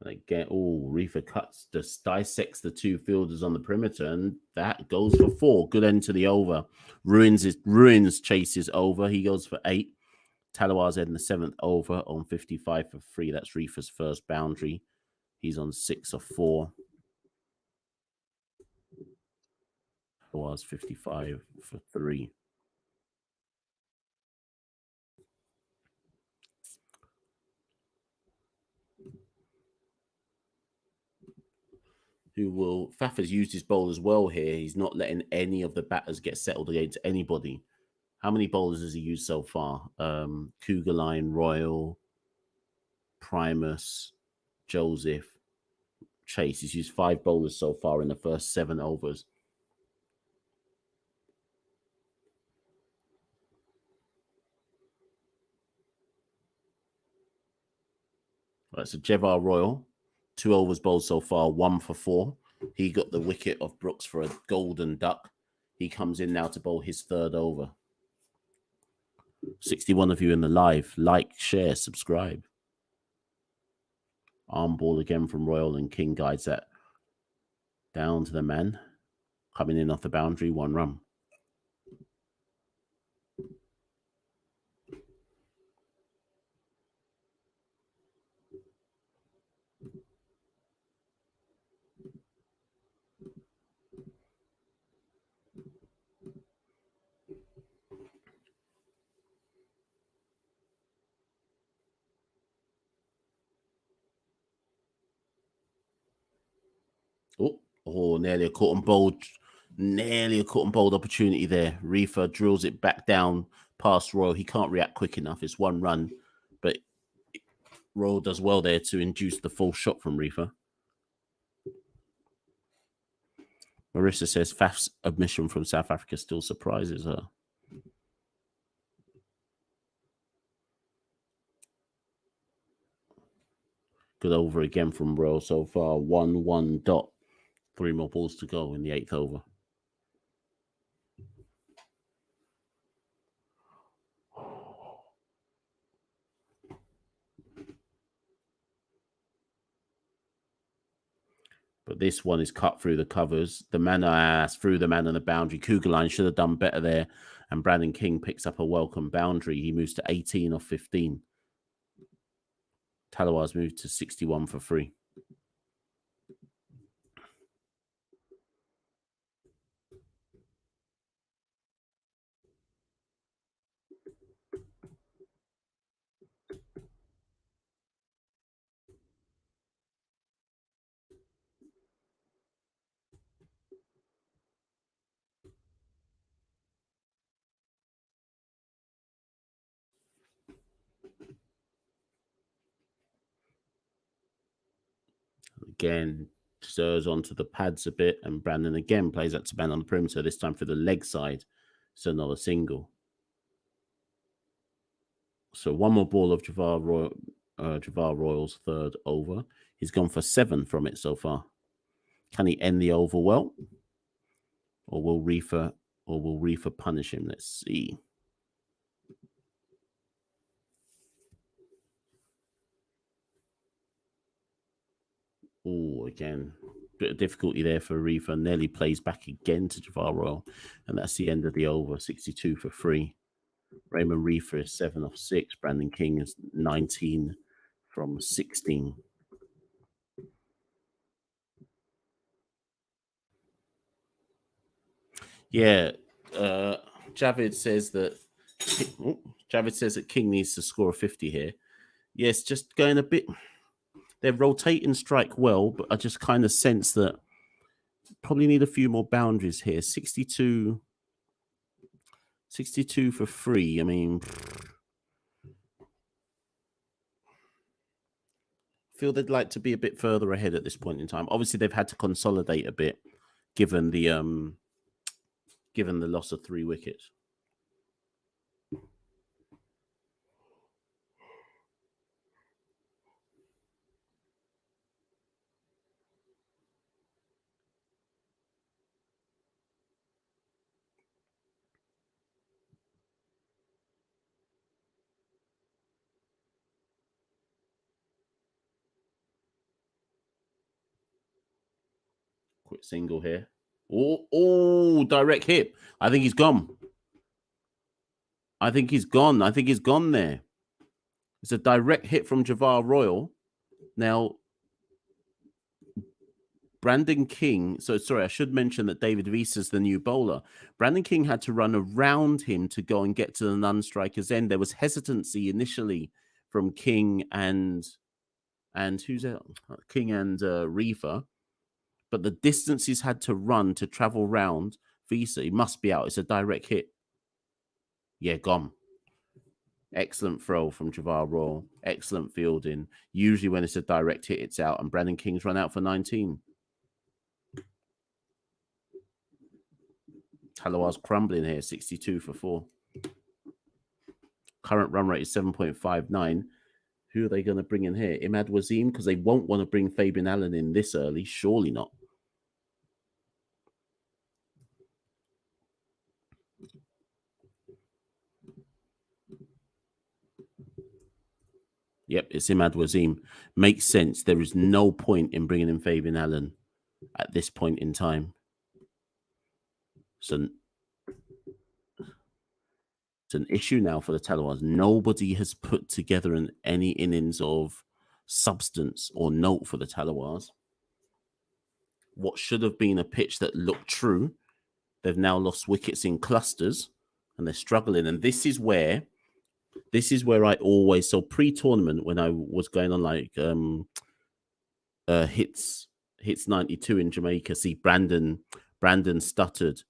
Again, Reefer cuts, just dissects the 2 fielders on the perimeter, and that goes for 4. Good end to the over. Ruins Chase's over. He goes for 8. Tallawahs in the 7th over on 55 for 3. That's Reefer's first boundary. He's on 6 of 4. Tallawahs 55 for 3. Faf has used his bowlers well here. He's not letting any of the batters get settled against anybody. How many bowlers has he used so far? Cougar Line, Royal, Primus, Joseph, Chase. He's used 5 bowlers so far in the first 7 overs. Right, so Jevar Royal, 2 overs bowled so far, 1 for 4. He got the wicket of Brooks for a golden duck. He comes in now to bowl his 3rd over. 61 of you in the live. Like, share, subscribe. Arm ball again from Royal, and King guides that down to the man. Coming in off the boundary, 1 run. Nearly a caught and bold opportunity there. Reefer drills it back down past Royal. He can't react quick enough. It's one run, but Royal does well there to induce the full shot from Reefer. Marissa says Faf's admission from South Africa still surprises her. Good over again from Royal so far. 1-1 dot. 3 more balls to go in the 8th over. But this one is cut through the covers. The man through the man on the boundary. Kugelijn should have done better there. And Brandon King picks up a welcome boundary. He moves to 18 off 15. Tallawahs moved to 61 for free. Again, stirs onto the pads a bit, and Brandon again plays that to man on the perimeter, this time for the leg side. So another single. So one more ball of Javar Royal's third over. He's gone for 7 from it so far. Can he end the over well? Or will Reefer punish him? Let's see. Again, bit of difficulty there for Reefer. Nearly plays back again to Javar Royal. And that's the end of the over. 62 for free. Raymond Reefer is 7 off 6. Brandon King is 19 from 16. Yeah. Javid says that King needs to score a 50 here. Yes, just going a bit. They're rotating strike well, but I just kind of sense that probably need a few more boundaries here. 62 for free. I mean, I feel they'd like to be a bit further ahead at this point in time. Obviously, they've had to consolidate a bit, given the loss of 3 wickets. Quick single here. Direct hit. I think he's gone. I think he's gone there. It's a direct hit from Javar Royal. Now, Brandon King. So, sorry, I should mention that David Visa's the new bowler. Brandon King had to run around him to go and get to the non-striker's end. There was hesitancy initially from King and who's that? King and Reefer. But the distance he's had to run to travel round Visa, he must be out. It's a direct hit. Yeah, gone. Excellent throw from Javar Royal. Excellent fielding. Usually when it's a direct hit, it's out. And Brandon King's run out for 19. Tallawahs crumbling here, 62 for 4. Current run rate is 7.59. Who are they going to bring in here? Imad Wasim? Because they won't want to bring Fabian Allen in this early. Surely not. Yep, it's Imad Wasim. Makes sense. There is no point in bringing in Fabian Allen at this point in time. So it's an issue now for the Tallawahs. Nobody has put together any innings of substance or note for the Tallawahs. What should have been a pitch that looked true, they've now lost wickets in clusters and they're struggling. And this is where I always, so pre-tournament when I was going on like hits hits 92 in Jamaica. See, Brandon stuttered.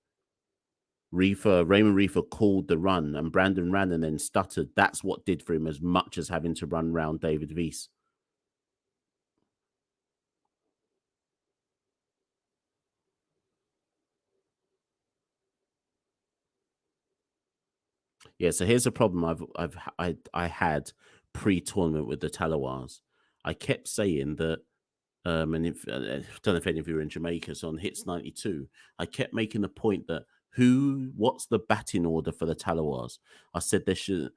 Raymond Reefer called the run, and Brandon ran and then stuttered. That's what did for him as much as having to run round David Weiss. Yeah, so here's a problem I had pre-tournament with the Tallawahs. I kept saying that, and if I don't know if any of you are in Jamaica, so on hits 92, I kept making the point that what's the batting order for the Tallawahs? I said there should.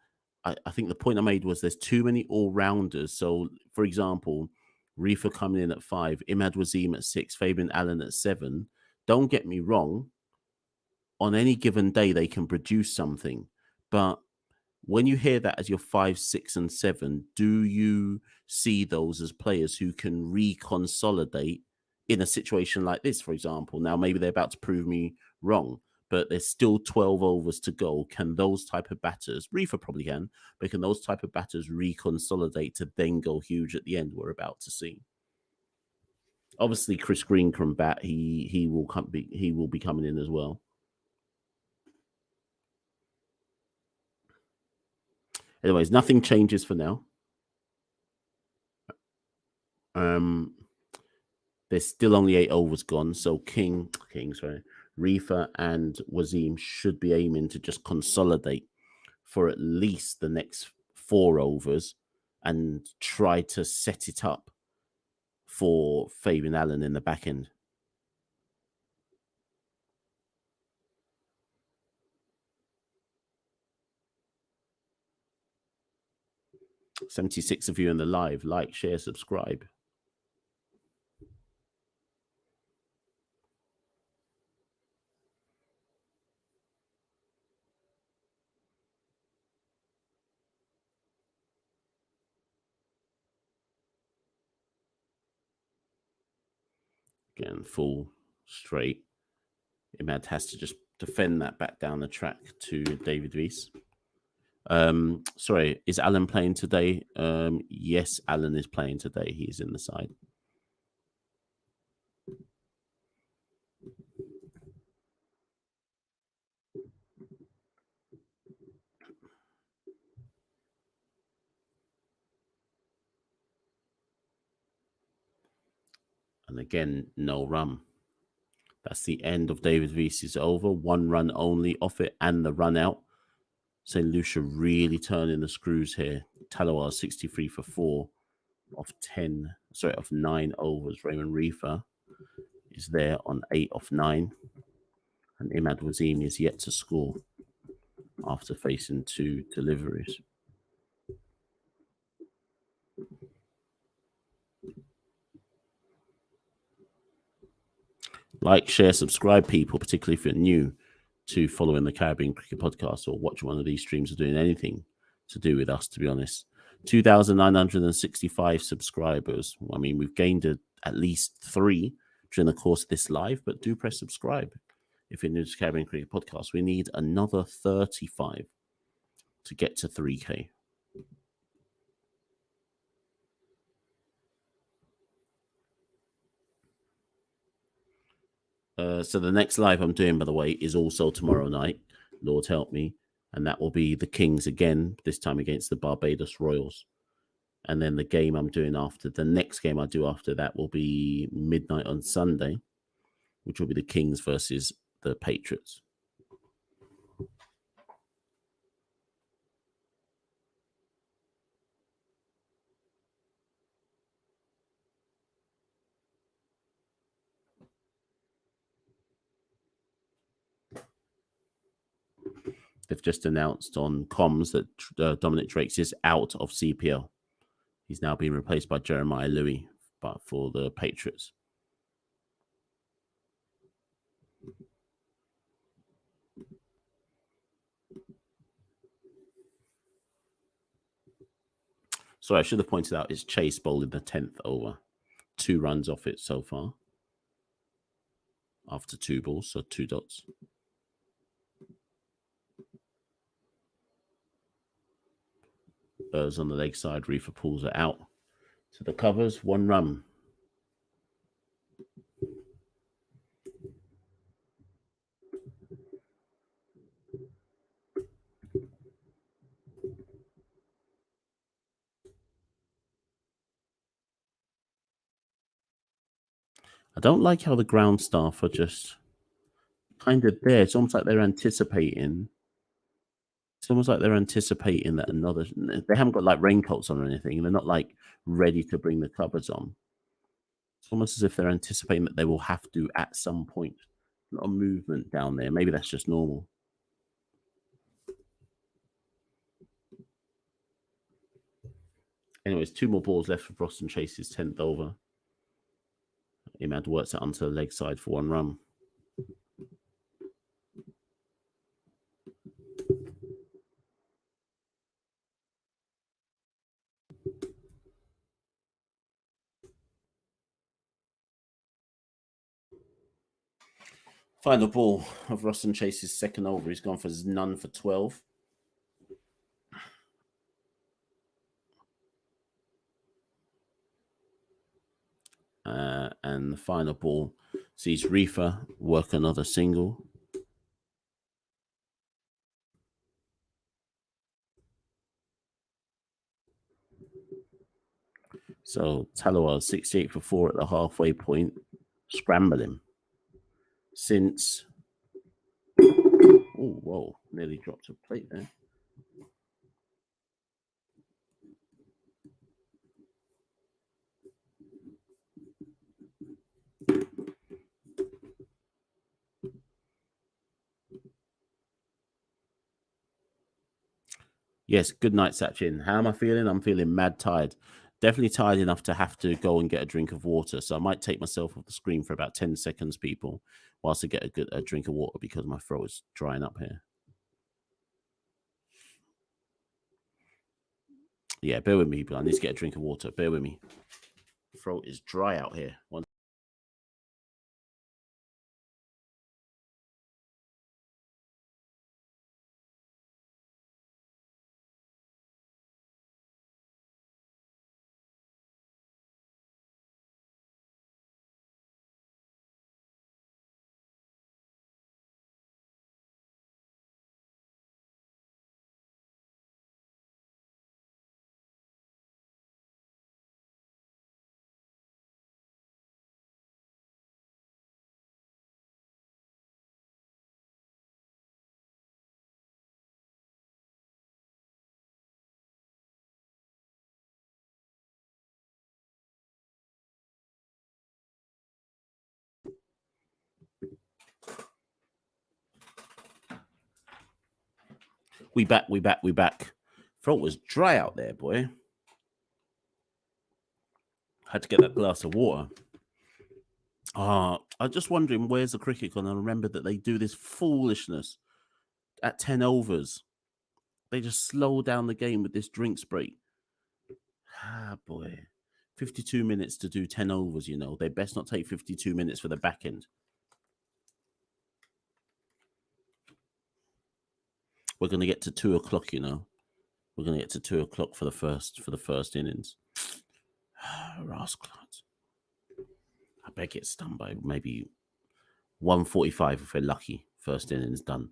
I think the point I made was there's too many all-rounders. So, for example, Reefer coming in at 5, Imad Wazeem at 6, Fabian Allen at 7. Don't get me wrong. On any given day, they can produce something. But when you hear that as your 5, 6, and 7, do you see those as players who can reconsolidate in a situation like this, for example? Now, maybe they're about to prove me wrong, but there's still 12 overs to go. Can those type of batters, Reefer probably can, but can those type of batters reconsolidate to then go huge at the end? We're about to see. Obviously, Chris Green can bat. He will be coming in as well. Anyways, nothing changes for now. There's still only 8 overs gone, so Reefer and Wazeem should be aiming to just consolidate for at least the next 4 overs and try to set it up for Fabian Allen in the back end. $76 of you in the live. Like, share, subscribe. Again, full straight. Imad has to just defend that back down the track to David Weiss. Sorry, is Alan playing today? Yes, Alan is playing today. He is in the side. And again, no run. That's the end of David Weiss's over. 1 run only off it and the run out. Saint Lucia really turning the screws here. Tallawahs 63 for 4 off 9 overs. Raymond Reefer is there on 8 off 9. And Imad Wazeem is yet to score after facing 2 deliveries. Like, share, subscribe, people, particularly if you're new to following the Caribbean Cricket Podcast or watch one of these streams or doing anything to do with us, to be honest. 2,965 subscribers. I mean, we've gained at least 3 during the course of this live, but do press subscribe if you're new to Caribbean Cricket Podcast. We need another 35 to get to 3K. So the next live I'm doing, by the way, is also tomorrow night. Lord help me. And that will be the Kings again, this time against the Barbados Royals. And then the game I'm doing the next game I do after that will be midnight on Sunday, which will be the Kings versus the Patriots. They've just announced on comms that Dominic Drakes is out of CPL. He's now being replaced by Jeremiah Louis, but for the Patriots. Sorry, I should have pointed out it's Chase bowling the 10th over. 2 runs off it so far. After 2 balls, so 2 dots. Burrs on the leg side, Reefer pulls it out to the covers, 1 run. I don't like how the ground staff are just kind of there. It's almost like they're anticipating. It's almost like they're anticipating that they haven't got like raincoats on or anything. They're not like ready to bring the covers on. It's almost as if they're anticipating that they will have to at some point. Not a movement down there. Maybe that's just normal. Anyways, 2 more balls left for Boston Chase's 10th over. Imad works it onto the leg side for 1 run. Final ball of Boston Chase's 2nd over. He's gone for none for 12. And the final ball sees Reefer work another single. So Tallawahs 68 for 4 at the halfway point, scrambling. Since, oh, whoa, nearly dropped a plate there. Yes, good night, Sachin. How am I feeling? I'm feeling mad tired. Definitely tired enough to have to go and get a drink of water. So I might take myself off the screen for about 10 seconds, people, whilst I get a drink of water because my throat is drying up here. Yeah, bear with me, people. I need to get a drink of water. Bear with me. Throat is dry out here. We back. Throat was dry out there, boy. Had to get that glass of water. I'm just wondering where's the cricket gone? I remember that they do this foolishness at 10 overs. They just slow down the game with this drinks break. Ah, boy. 52 minutes to do 10 overs, you know. They best not take 52 minutes for the back end. We're going to get to 2 o'clock, you know. We're going to get to 2 o'clock for the first innings. Rascal. I bet it's done by maybe 1:45 if we're lucky. First innings done.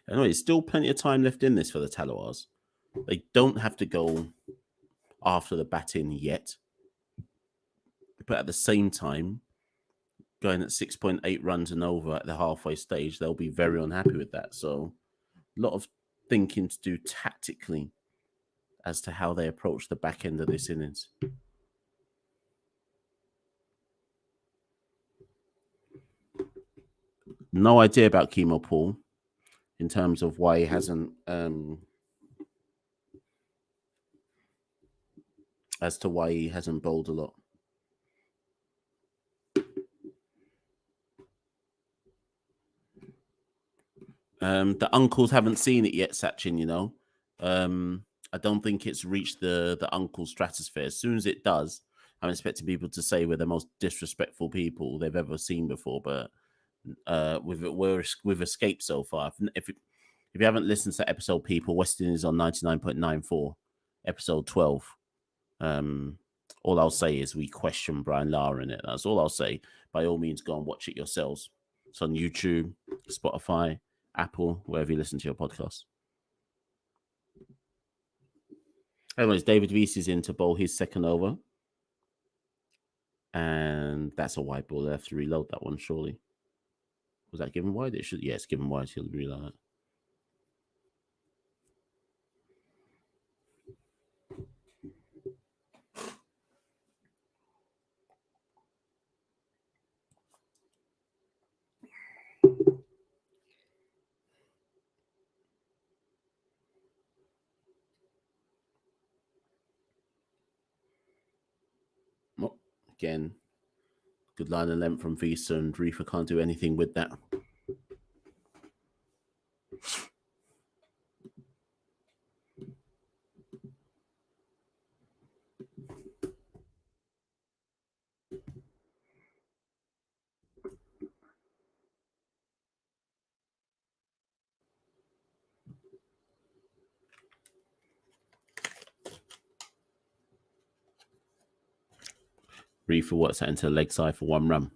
Anyway, there's still plenty of time left in this for the Tallawahs. They don't have to go after the batting yet. But at the same time, going at 6.8 runs and over at the halfway stage, they'll be very unhappy with that. So a lot of thinking to do tactically as to how they approach the back end of this innings. No idea about Chemo Paul in terms of why he hasn't bowled a lot. The uncles haven't seen it yet, Sachin, you know. I don't think it's reached the uncle stratosphere. As soon as it does, I'm expecting people to say we're the most disrespectful people they've ever seen before. But we've escaped so far. If you haven't listened to that episode, people, Weston is on 99.94, episode 12. All I'll say is we question Brian Lara in it. That's all I'll say. By all means, go and watch it yourselves. It's on YouTube, Spotify, Apple, wherever you listen to your podcast. Anyways, David Weiss is in to bowl his second over. And that's a wide ball. They have to reload that one, surely. Was that given wide? It should. Yeah, it's given wide. He'll reload it. Oh, again, good line and length from Visa, and Reefer can't do anything with that. Reefer works that into the leg side for 1 run.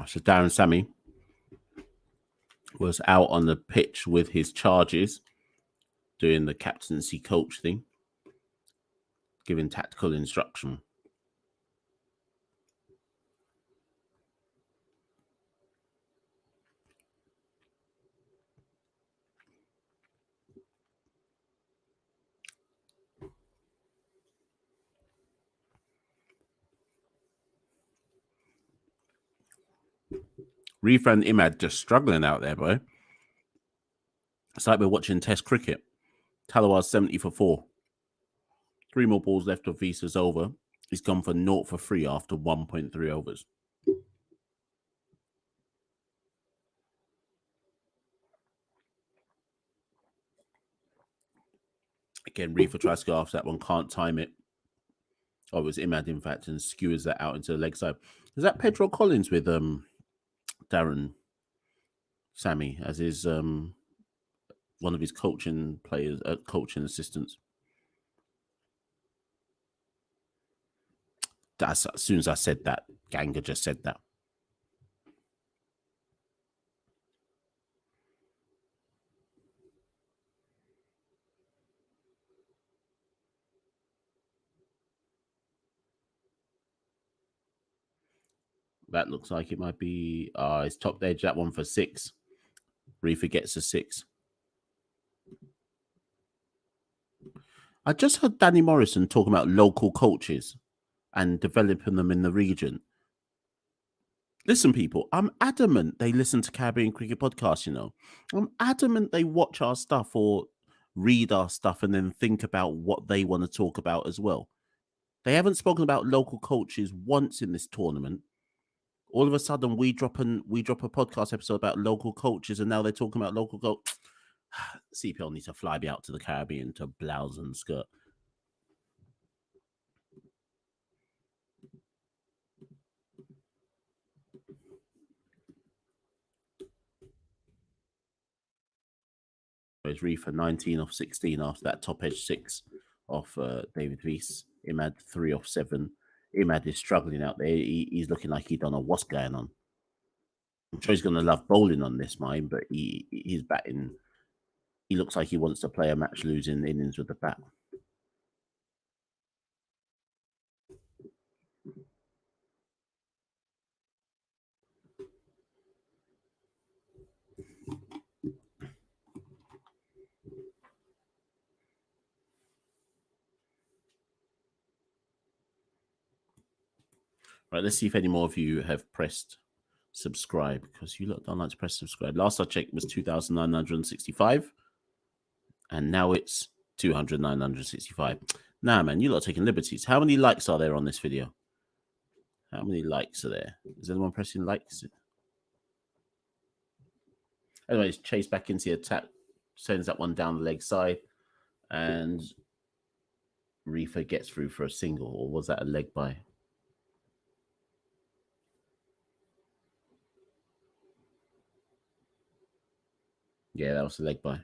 So Darren Sammy was out on the pitch with his charges, doing the captaincy coach thing, giving tactical instruction. Reefer and Imad just struggling out there, bro. It's like we're watching Test cricket. Tallawahs 70 for 4. 3 more balls left of Visa's over. He's gone for 0 for 3 after 1.3 overs. Again, Reefer tries to go after that one, can't time it. Oh, it was Imad, in fact, and skewers that out into the leg side. Is that Pedro Collins with Darren Sammy as his one of his coaching players, coaching assistants? That's as soon as I said that, Ganga just said that. That looks like it might be it's top edge, that one for 6. Reefer gets a 6. I just heard Danny Morrison talking about local coaches and developing them in the region. Listen, people, I'm adamant they listen to Caribbean Cricket Podcast, you know. I'm adamant they watch our stuff or read our stuff and then think about what they want to talk about as well. They haven't spoken about local coaches once in this tournament. All of a sudden, we drop a podcast episode about local coaches, and now they're talking about local coach. CPL needs to fly me out to the Caribbean to blouse and skirt. Whereas Reefer 19 off 16 after that top edge 6 off David Weiss. Imad 3 off 7. Imad is struggling out there. He's looking like he don't know what's going on. I'm sure he's going to love bowling on this mine, but he's batting. He looks like he wants to play a match losing innings with the bat. Right, let's see if any more of you have pressed subscribe, because you don't like to press subscribe. Last I checked was 2,965, and now it's 200,965. Nah, man, you lot are taking liberties. How many likes are there on this video? How many likes are there? Is anyone pressing likes? Anyways, Chase back into the attack, sends that one down the leg side, and Reefer gets through for a single, or was that a leg by? Yeah, that was the leg by.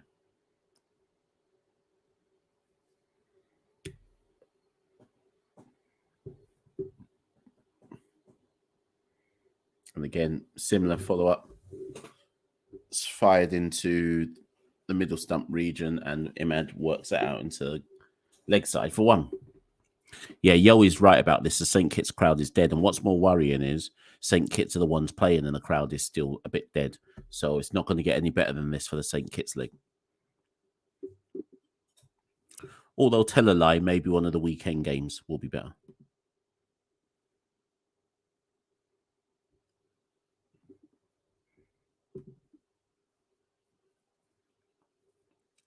And again, similar follow-up. It's fired into the middle stump region, and Imad works it out into leg side for one. Yeah, Yo is right about this. The St. Kitts crowd is dead. And what's more worrying is St. Kitts are the ones playing and the crowd is still a bit dead. So it's not going to get any better than this for the St. Kitts League. Although tell a lie, maybe one of the weekend games will be better.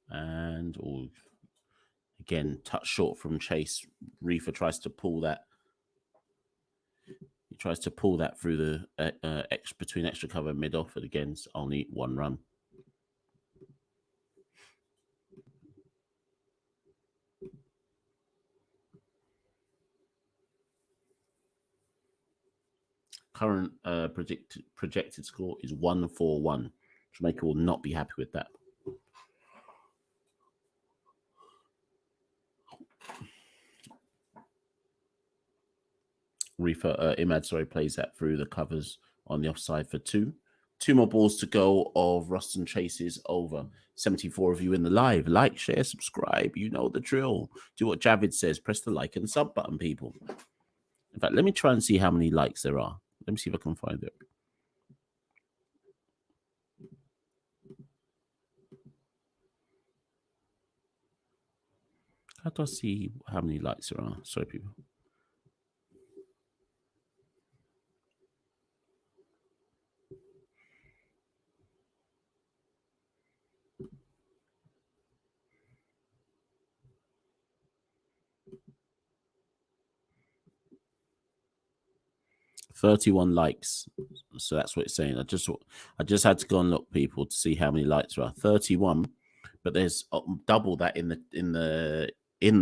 And again, touch short from Chase. Reefer tries to pull that. He tries to pull that through the between extra cover and mid off, but again, it's only one run. Current projected score is 1-4-1. Jamaica will not be happy with that. Reefer Imad, plays that through the covers on the offside for two. Two more balls to go of Ruston Chases over. 74 of you in the live. Like, share, subscribe. You know the drill. Do what Javid says. Press the like and sub button, people. In fact, let me try and see how many likes there are. Let me see if I can find it. How do I see how many likes there are? Sorry, people. $31 likes. So that's what it's saying. I just had to go and look, people, to see how many likes there are. 31, but there's double that in the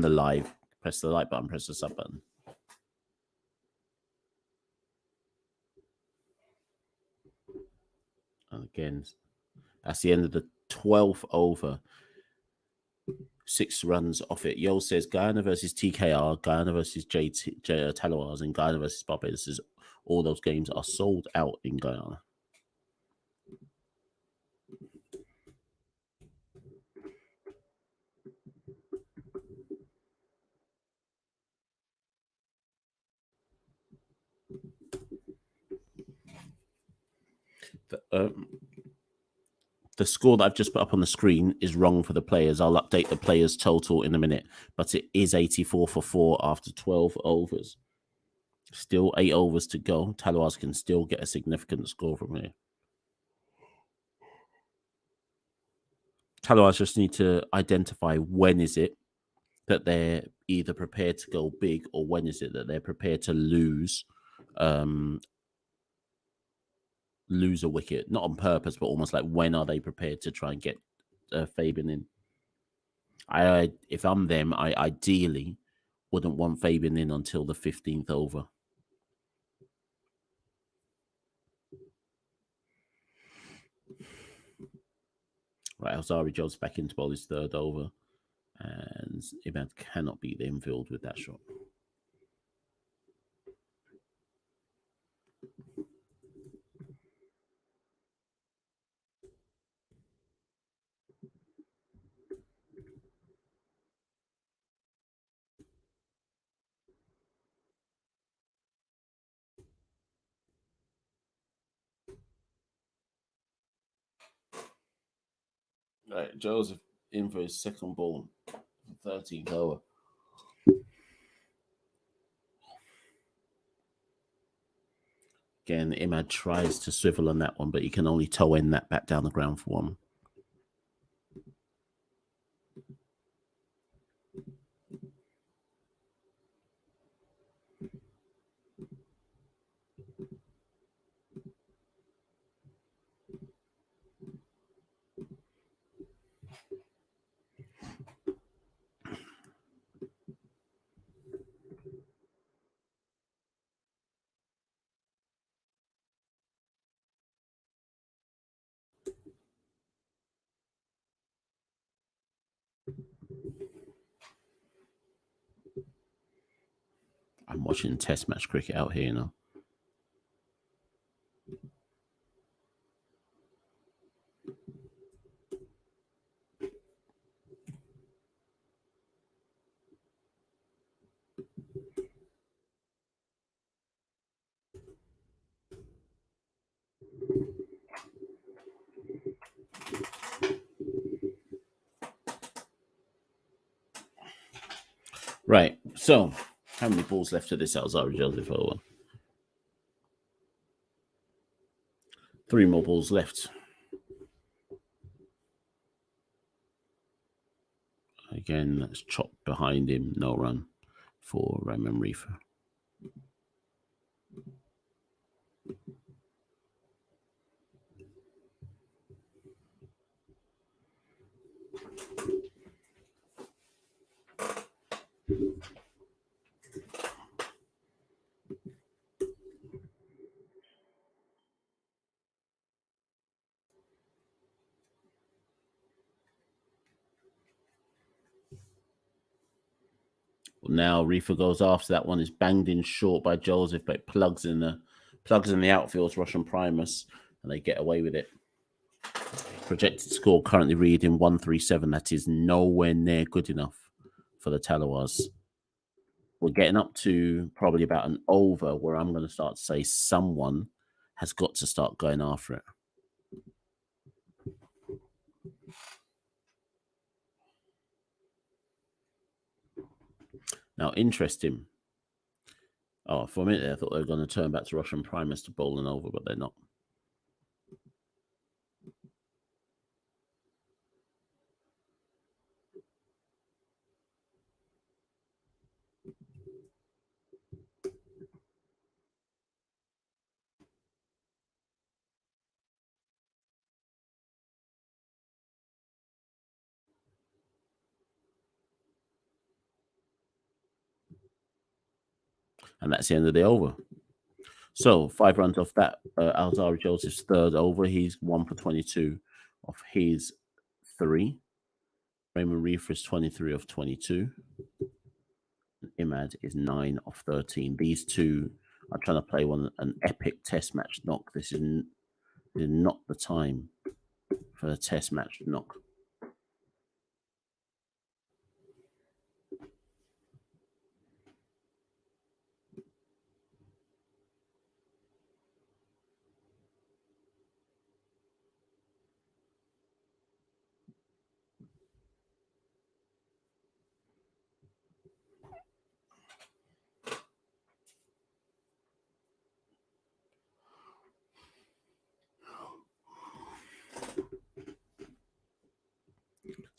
live. Press the like button, press the sub button. And again, that's the end of the 12th over. 6 runs off it. Yo says Guyana versus TKR, Guyana versus Tallawahs, and Guyana versus Barbados. All those games are sold out in Guyana. The score that I've just put up on the screen is wrong for the players. I'll update the players' total in a minute, but it is 84 for 4 after 12 overs. Still 8 overs to go. Tallawahs can still get a significant score from here. Tallawahs just need to identify when is it that they're either prepared to go big, or when is it that they're prepared to lose a wicket, not on purpose, but almost like when are they prepared to try and get Fabian in. If I'm them, I ideally wouldn't want Fabian in until the 15th over. Right, Alzari Jones back into bowl his 3rd over, and Imad cannot beat the infield with that shot. Right, Joseph in for his 2nd ball, 13th over. Again, Imad tries to swivel on that one, but he can only toe end that back down the ground for one. watching test match cricket out here, you know. Right. So, how many balls left to this Alzara Joseph over? 3 more balls left. Again, that's chopped behind him. No run for Raymond Reefer. Now Reefer goes after that one. Is banged in short by Joseph, but it plugs in the outfield, Russian Primus, and they get away with it. Projected score currently reading 137. That is nowhere near good enough for the Tallawahs. We're getting up to probably about an over where I'm going to start to say someone has got to start going after it. Now, interesting. Oh, for a minute I thought they were going to turn back to Russian Primus to bowl and over, but they're not. And that's the end of the over. So 5 runs off that. Alzara Joseph's third over. He's 1 for 22 off his 3. Raymond Reefer is 23 off 22. Imad is 9 off 13. These two are trying to play an epic test match knock. This is not the time for a test match knock.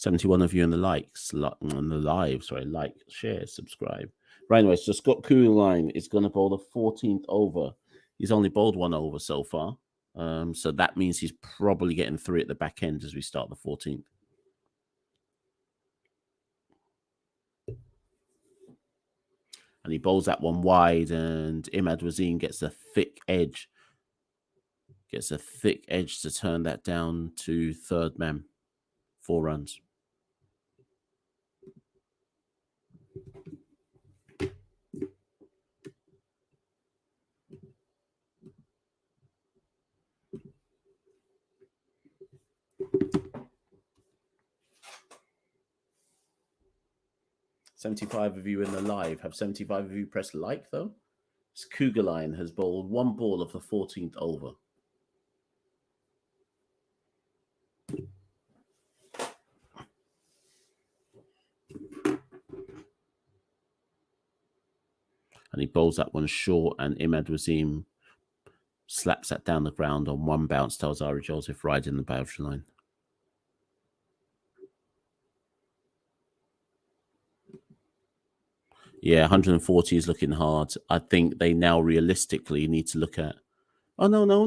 $71 of you in the likes, on the live, sorry, like, share, subscribe. Right, anyways, so Scott Kugelheim is going to bowl the 14th over. He's only bowled 1 over so far. So that means he's probably getting 3 at the back end as we start the 14th. And he bowls that one wide, and Imad Wazim gets a thick edge. Gets a thick edge to turn that down to third man. 4 runs. $75 of you in the live. Have 75 of you pressed like, though? Kugelheim has bowled 1 ball of the 14th over. And he bowls that one short, and Imad Wazim slaps that down the ground on 1 bounce to Alzara Joseph riding the boundary line. Yeah, 140 is looking hard. I think they now realistically need to look at... Oh, no.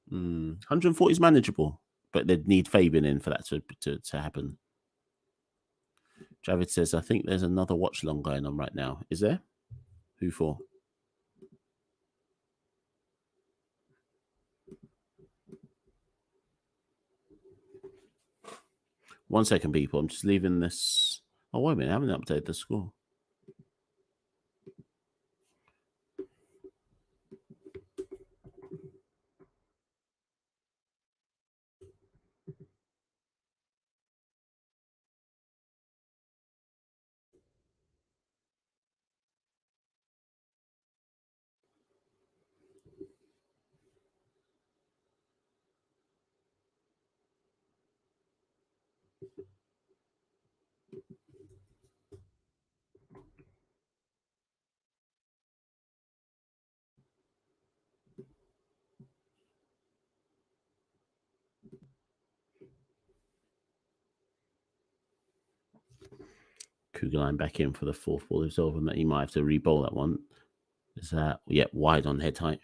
140 is manageable, but they'd need Fabian in for that to happen. Javid says, I think there's another watch along going on right now. Is there? Who for? One second, people. I'm just leaving this. Oh, wait a minute. I haven't updated the score. Cougar line back in for the fourth ball. It's over. He might have to re-bowl that one. Is that wide on head height?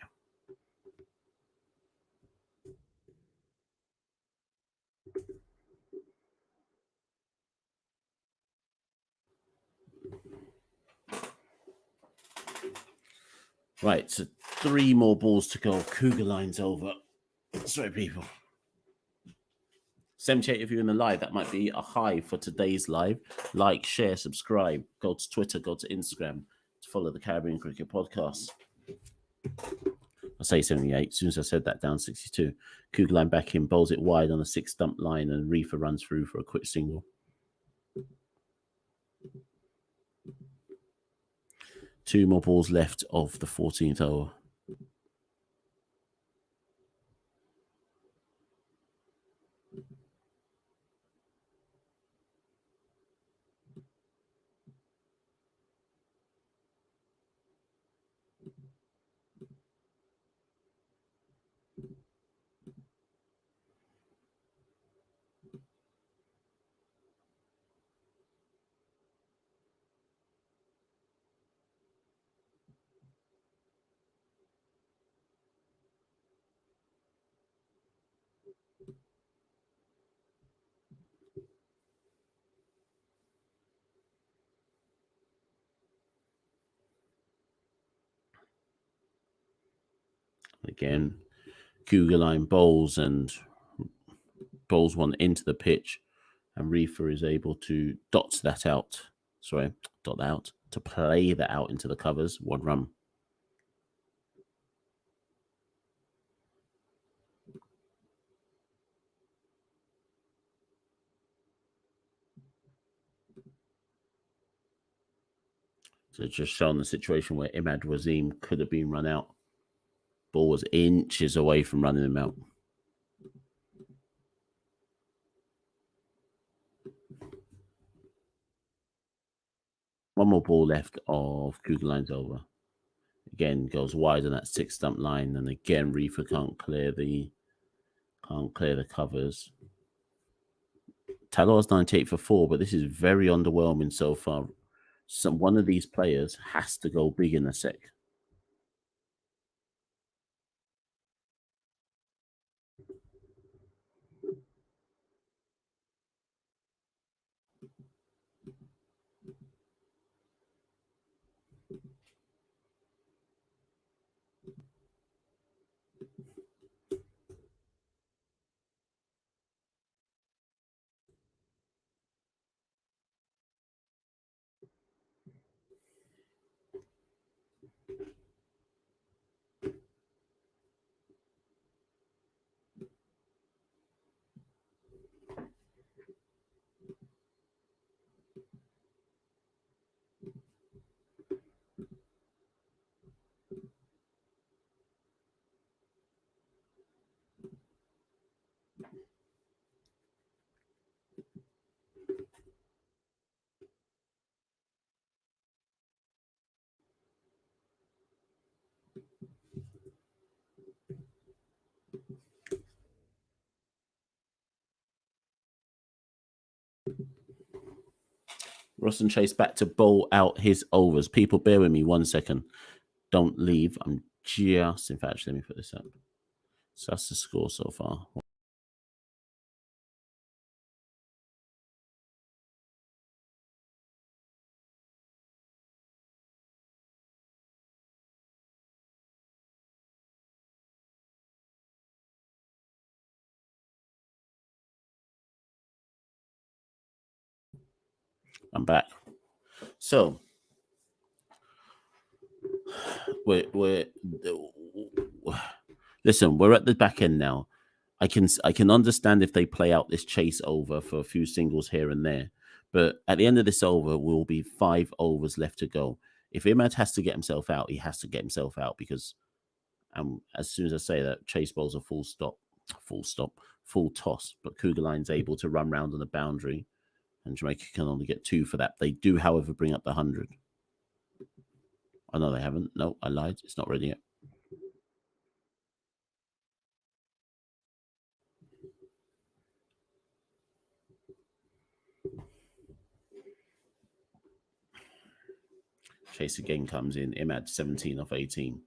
Right, so 3 more balls to go. Cougar line's over. Sorry, people. 78 of you in the live. That might be a high for today's live. Like, share, subscribe. Go to Twitter, go to Instagram to follow the Caribbean Cricket Podcast. I say 78. As soon as I said that, down 62. Cougar line back in, bowls it wide on a 6-stump line, and Reefer runs through for a quick single. 2 more balls left of the 14th over. Again, Cougar line bowls one into the pitch, and Reefer is able to dot that out to play that out into the covers. 1 run. So just showing the situation where Imad Wasim could have been run out. Ball was inches away from running him out. One more ball left of Cougar line's over. Again, goes wide on that 6-stump line, and again Reefer can't clear the covers. Tallawahs 98 for 4, but this is very underwhelming so far. One of these players has to go big in a sec. Rosson Chase back to bowl out his overs. People, bear with me 1 second. Don't leave. In fact, let me put this up. So that's the score so far. I'm back. So listen, we're at the back end now. I can understand if they play out this chase over for a few singles here and there, but at the end of this over will be 5 overs left to go. If Imad has to get himself out, he has to get himself out, because as soon as I say that, chase bowls a full toss, but Cougar line's able to run round on the boundary, and Jamaica can only get 2 for that. They do, however, bring up the 100. Oh, no, they haven't. No, I lied. It's not ready yet. Chase again comes in. Imad 17 off 18.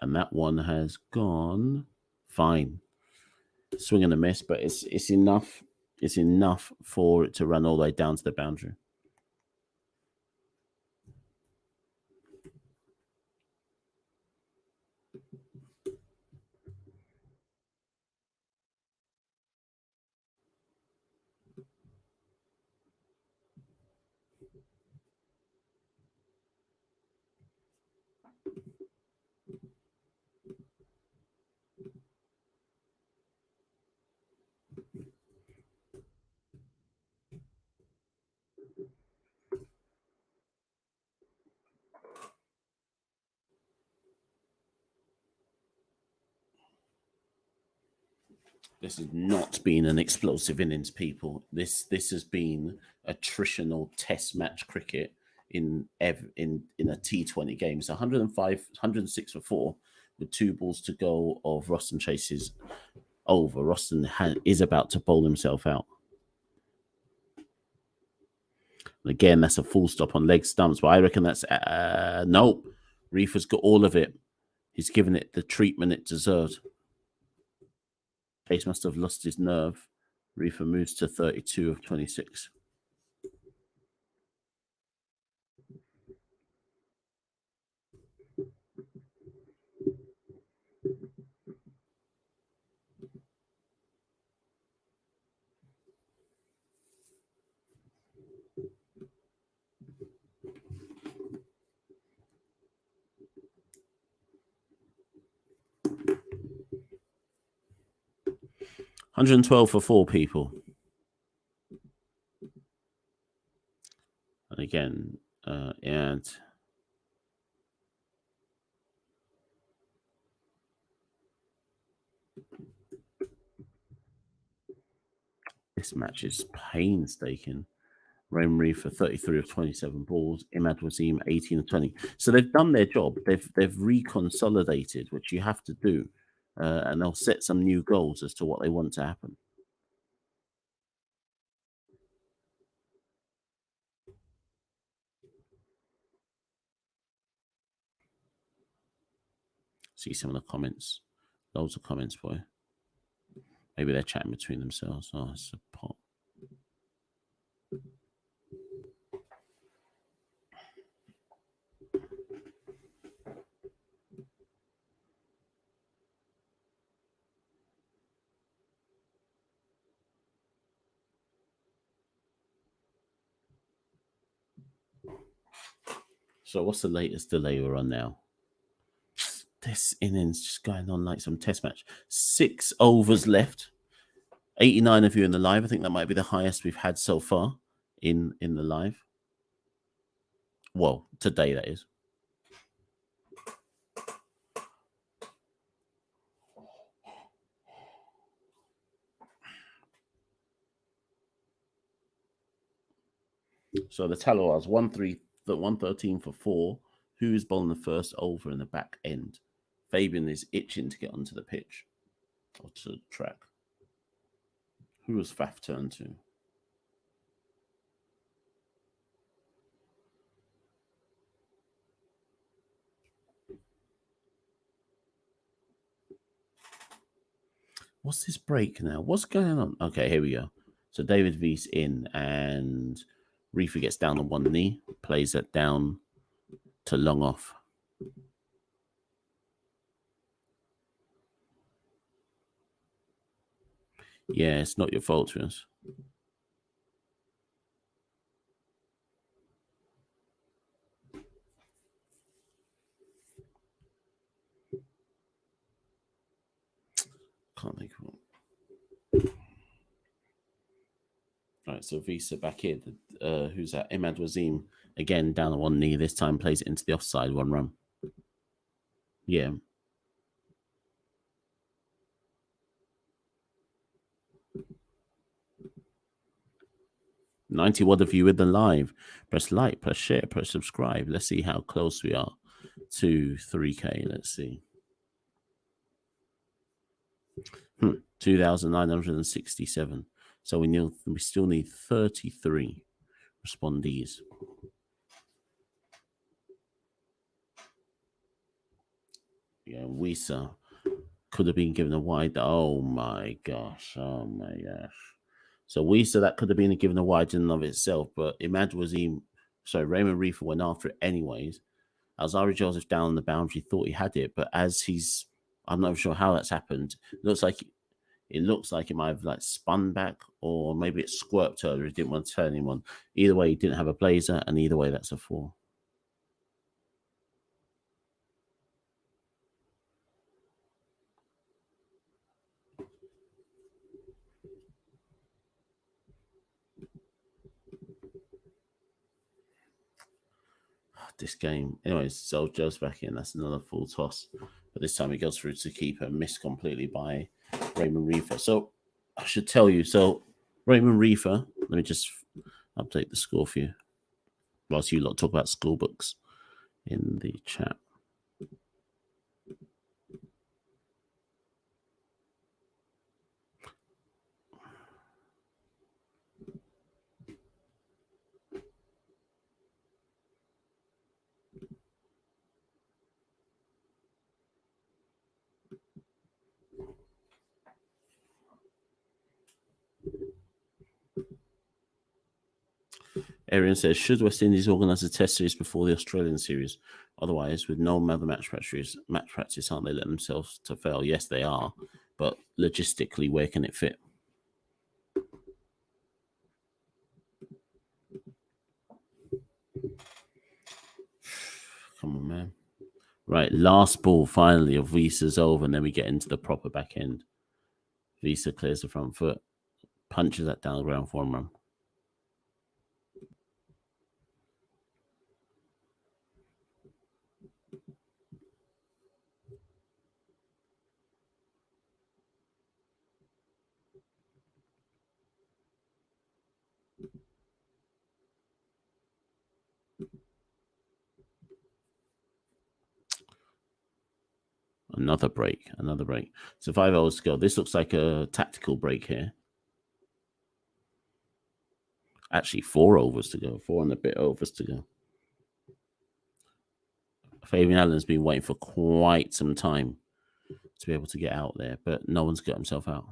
And that one has gone fine. Swing and a miss, but it's enough. It's enough for it to run all the way down to the boundary. This has not been an explosive innings, people. This has been attritional test match cricket in a T20 game. So 105, 106 for 4 with 2 balls to go of Roston Chase's over. Roston is about to bowl himself out. And again, that's a full stop on leg stumps, but I reckon that's nope. Reefer's got all of it. He's given it the treatment it deserved. Chase must have lost his nerve. Reefer moves to 32 of 26. $112 for 4 people. And again, and this match is painstaking. Rain Reefer 33 of 27 balls. Imad Wasim 18 of 20. So they've done their job. They've reconsolidated, which you have to do, and they'll set some new goals as to what they want to happen. See some of the comments. Loads of comments, boy. Maybe they're chatting between themselves. Oh, it's a pot. So what's the latest delay we're on now? This innings just going on like some test match. 6 overs left. 89 of you in the live. I think that might be the highest we've had so far in the live. Well, today that is. So the Tallawahs 113 for 4. Who is bowling the first over in the back end? Fabian is itching to get onto the pitch or to the track. Who was Faf turned to? What's this break now? What's going on? Okay, here we go. So David V's in and Reefer gets down on one knee, plays it down to long off. Yeah, it's not your fault, Trish. Can't think of it. All right, so Visa back here. Who's that? Imad Wasim again down on one knee. This time plays it into the offside, 1 run. Yeah. $90 of you with the live. Press like, press share, press subscribe. Let's see how close we are to 3K. Let's see. 2,967. So we still need 33 respondees. Yeah, Wisa could have been given a wide. Oh my gosh. So Wisa, that could have been given a wide in and of itself, but imagine Raymond Reefer went after it anyways. Alzari Joseph down on the boundary, thought he had it, but I'm not sure how that's happened. It looks like it might have spun back, or maybe it squirped earlier. He didn't want to turn anyone. Either way, he didn't have a blazer, and either way, that's a 4. This game. Anyways, so Joe's back in. That's another full toss. But this time he goes through to keeper, missed completely by Raymond Reefer. So I should tell you, Raymond Reefer, let me just update the score for you whilst you lot talk about school books in the chat. Arian says, should West Indies organise a test series before the Australian series? Otherwise, with no other match practice, aren't they letting themselves to fail? Yes, they are. But logistically, where can it fit? Come on, man. Right, last ball finally of Visa's over, and then we get into the proper back end. Visa clears the front foot, punches that down the ground for him. Another break. So 5 overs to go. This looks like a tactical break here. Actually, 4 overs to go. 4 and a bit overs to go. Fabian Allen's been waiting for quite some time to be able to get out there, but no one's got himself out.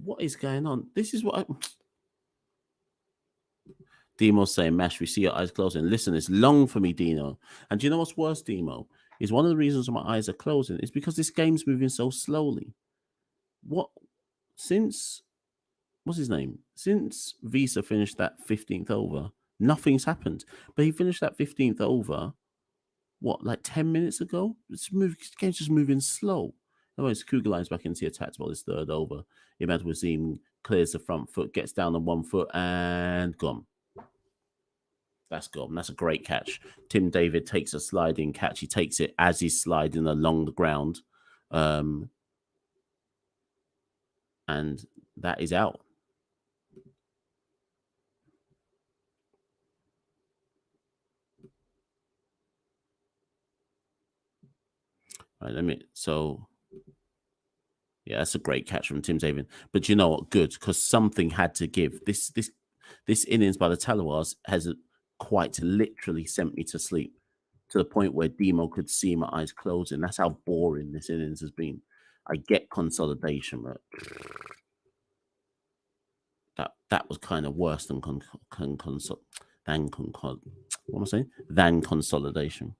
What is going on? This is what Demo's saying, Mash, we see your eyes closing. Listen, it's long for me, Dino. And do you know what's worse, Demo? Is one of the reasons my eyes are closing is because this game's moving so slowly. Since Visa finished that 15th over, nothing's happened. But he finished that 15th over, 10 minutes ago? The game's just moving slow. Anyways, Kugelein's back into the attack ball. His 3rd over. Imad Wasim clears the front foot, gets down on 1 foot, and gone. That's gone. That's a great catch. Tim David takes a sliding catch. He takes it as he's sliding along the ground. And that is out. Right, yeah, that's a great catch from Tim David. But you know what? Good, because something had to give. This innings by the Tallawahs has quite literally sent me to sleep, to the point where Demo could see my eyes closing. That's how boring this innings has been. I get consolidation, but that was kind of worse than consolidation.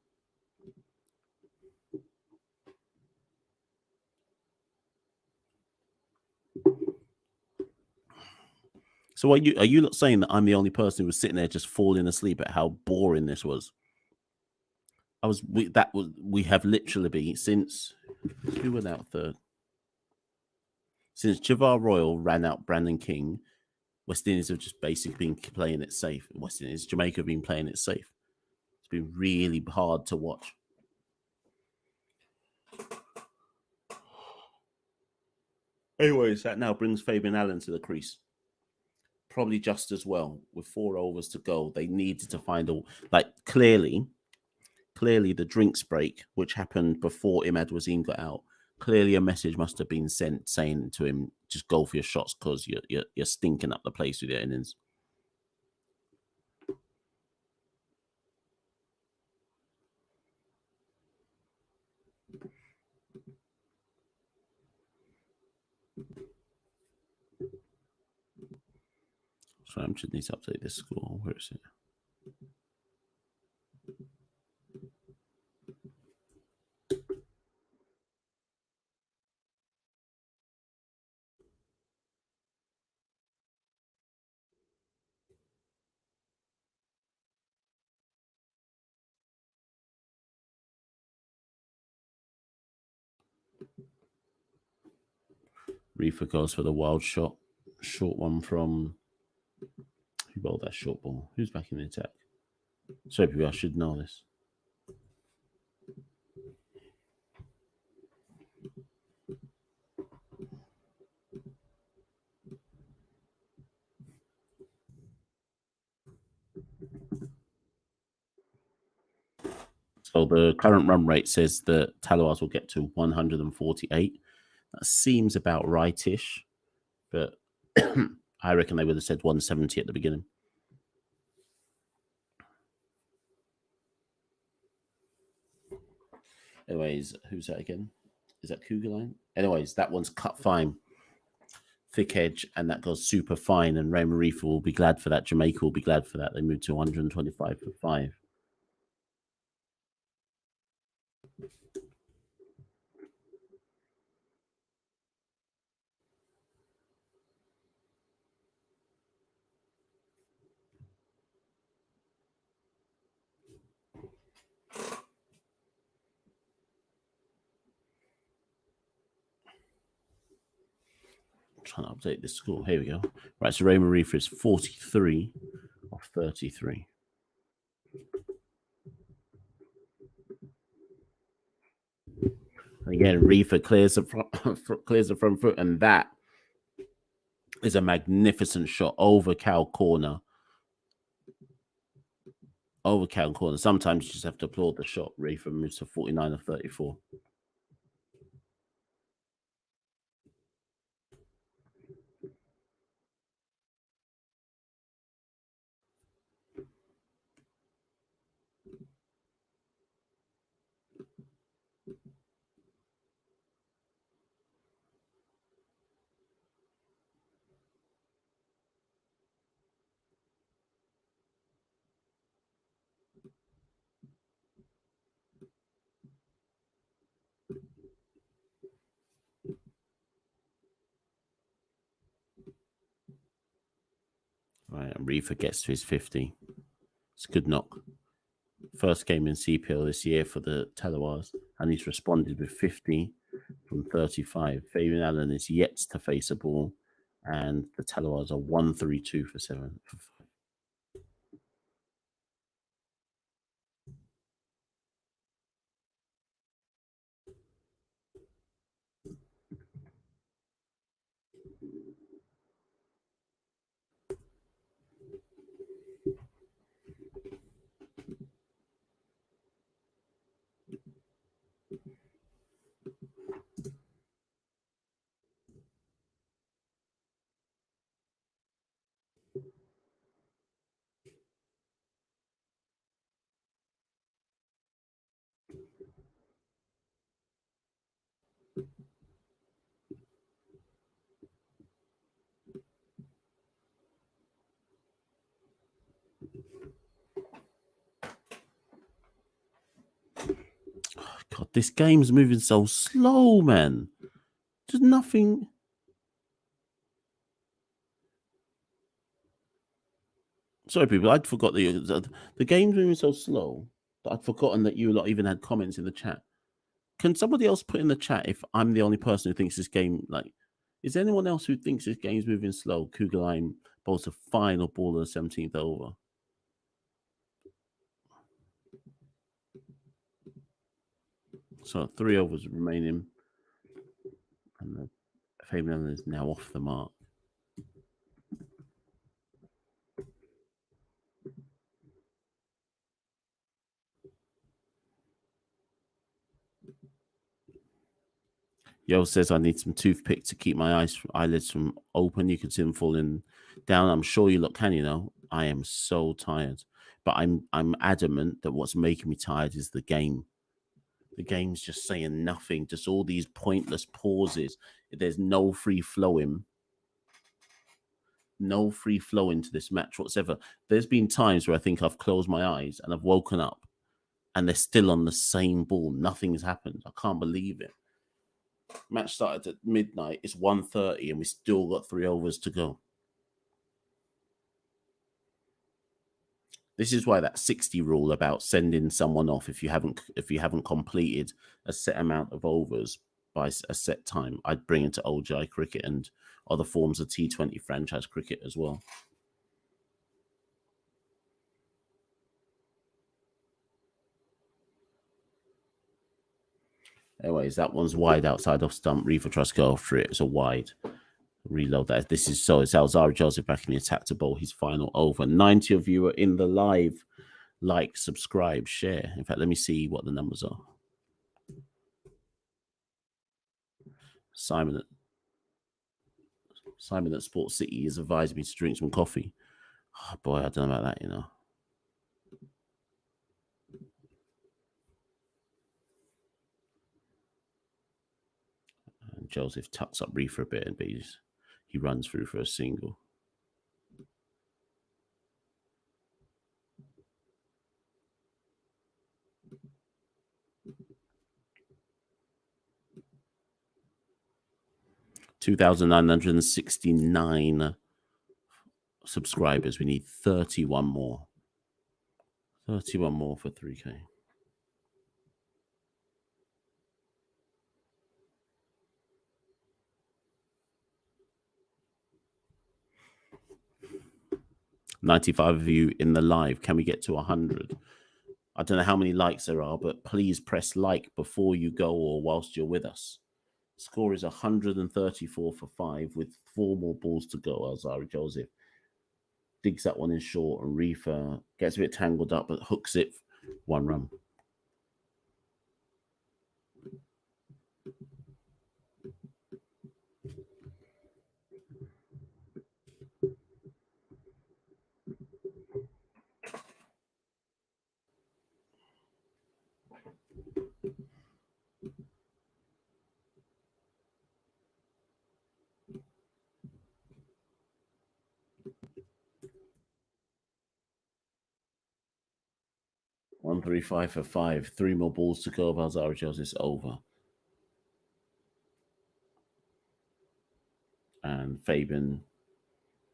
So are you not saying that I'm the only person who was sitting there just falling asleep at how boring this was? We have literally been since who went out 3rd? Since Javar Royal ran out Brandon King, West Indies have just basically been playing it safe. West Indies, Jamaica have been playing it safe. It's been really hard to watch. Anyways, that now brings Fabian Allen to the crease. Probably just as well. With 4 overs to go, they needed to find clearly clearly the drinks break, which happened before Imad Wasim got out, clearly a message must have been sent saying to him, just go for your shots because you're stinking up the place with your innings. So I just need to update this score. Where is it? Reefer goes for the wild shot. Short one from... Who bowled that short ball? Who's back in the attack? Sorry, people, I should know this. So the current run rate says that Tallawahs will get to 148. That seems about rightish, but I reckon they would have said 170 at the beginning. Anyways, who's that again? Is that Cougar line? Anyways, that one's cut fine. Thick edge, and that goes super fine. And Ray Marifa will be glad for that. Jamaica will be glad for that. They moved to 125 for 5. Trying to update this score. Here we go. Right, so Ray Marifa is 43 off 33. Again, Reefer clears the front foot, and that is a magnificent shot over cow corner. Over cow corner. Sometimes you just have to applaud the shot. Reefer moves to 49 of 34. Right, and Reefer gets to his 50. It's a good knock. First game in CPL this year for the Tallawahs, and he's responded with 50 from 35. Fabian Allen is yet to face a ball, and the Tallawahs are 132 for 7. God, this game's moving so slow, man. Just nothing. Sorry, people. I'd forgot the game's moving so slow that I'd forgotten that you lot even had comments in the chat. Can somebody else put in the chat if I'm the only person who thinks this game, like, is there anyone else who thinks this game's moving slow? Cougar Line bowls a final ball of the 17th over. So 3 overs remaining. And the Fabian is now off the mark. Yo says I need some toothpick to keep my eyelids from open. You can see them falling down. I'm sure you look can, you know. I am so tired. But I'm adamant that what's making me tired is the game. The game's just saying nothing, just all these pointless pauses. There's no free flowing. No free flow into this match whatsoever. There's been times where I think I've closed my eyes and I've woken up and they're still on the same ball. Nothing's happened. I can't believe it. Match started at midnight. It's 1:30 and we still got 3 overs to go. This is why that 60 rule about sending someone off if you haven't completed a set amount of overs by a set time, I'd bring into ODI cricket and other forms of T20 franchise cricket as well. Anyways, that one's wide outside off stump. Reefer tries to go after it. It's a wide. Reload that. This is so it's Alzari Joseph back in the attack to bowl his final over. 90 of you are in the live. Like, subscribe, share. In fact, let me see what the numbers are. Simon at Sports City has advised me to drink some coffee. Oh boy, I don't know about that, you know. And Joseph tucks up Reefer a bit, but he runs through for a single. $2,969 subscribers. We need 31 more. 31 more for 3K. $95 of you in the live. Can we get to 100? I don't know how many likes there are, but please press like before you go or whilst you're with us. Score is 134 for 5 with 4 more balls to go. Alzari Joseph digs that one in short and Reefer gets a bit tangled up but hooks it. 1 run. $135 for 5. 3 more balls to go. Alzari Joseph's over. And Fabian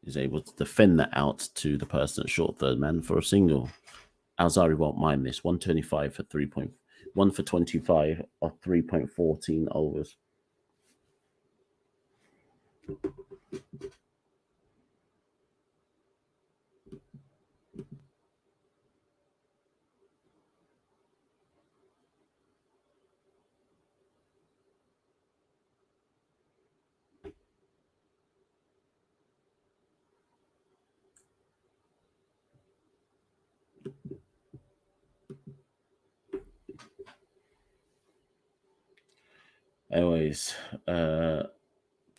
is able to defend that out to the person at short third man for a single. Alzari won't mind this. 125 for 1 for 25 or 3.14 overs. Anyways,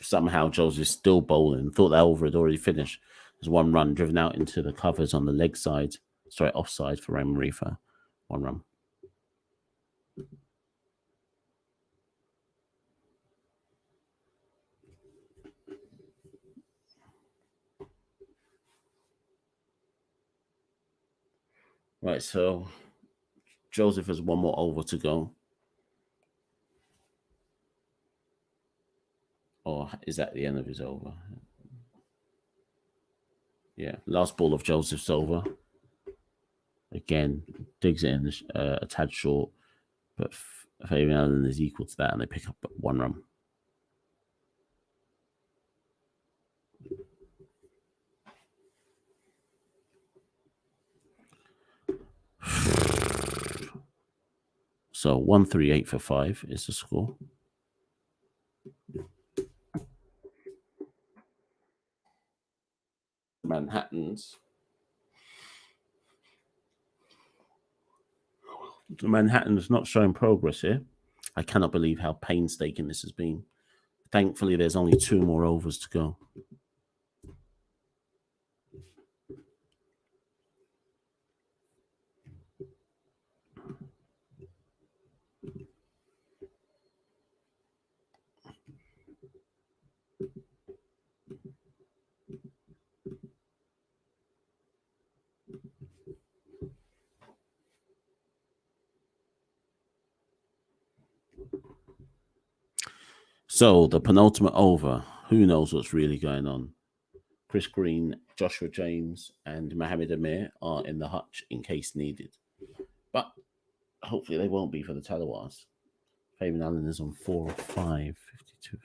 somehow Joseph's still bowling. Thought that over had already finished. There's 1 run driven out into the covers on the leg side. Sorry, offside for Raymond Reefer. 1 run. Right, so Joseph has 1 more over to go. Or is that the end of his over? Yeah, last ball of Joseph's over. Again, digs it in a tad short, but Fabian Allen is equal to that, and they pick up 1 run. So 138 for 5 is the score. The Manhattan's not showing progress here. I cannot believe how painstaking this has been. Thankfully, there's only 2 more overs to go. So the penultimate over, who knows what's really going on? Chris Green, Joshua James, and Mohamed Amir are in the hutch in case needed. But hopefully they won't be for the Tallawahs. Fabian Allen is on 4 or 5, 52.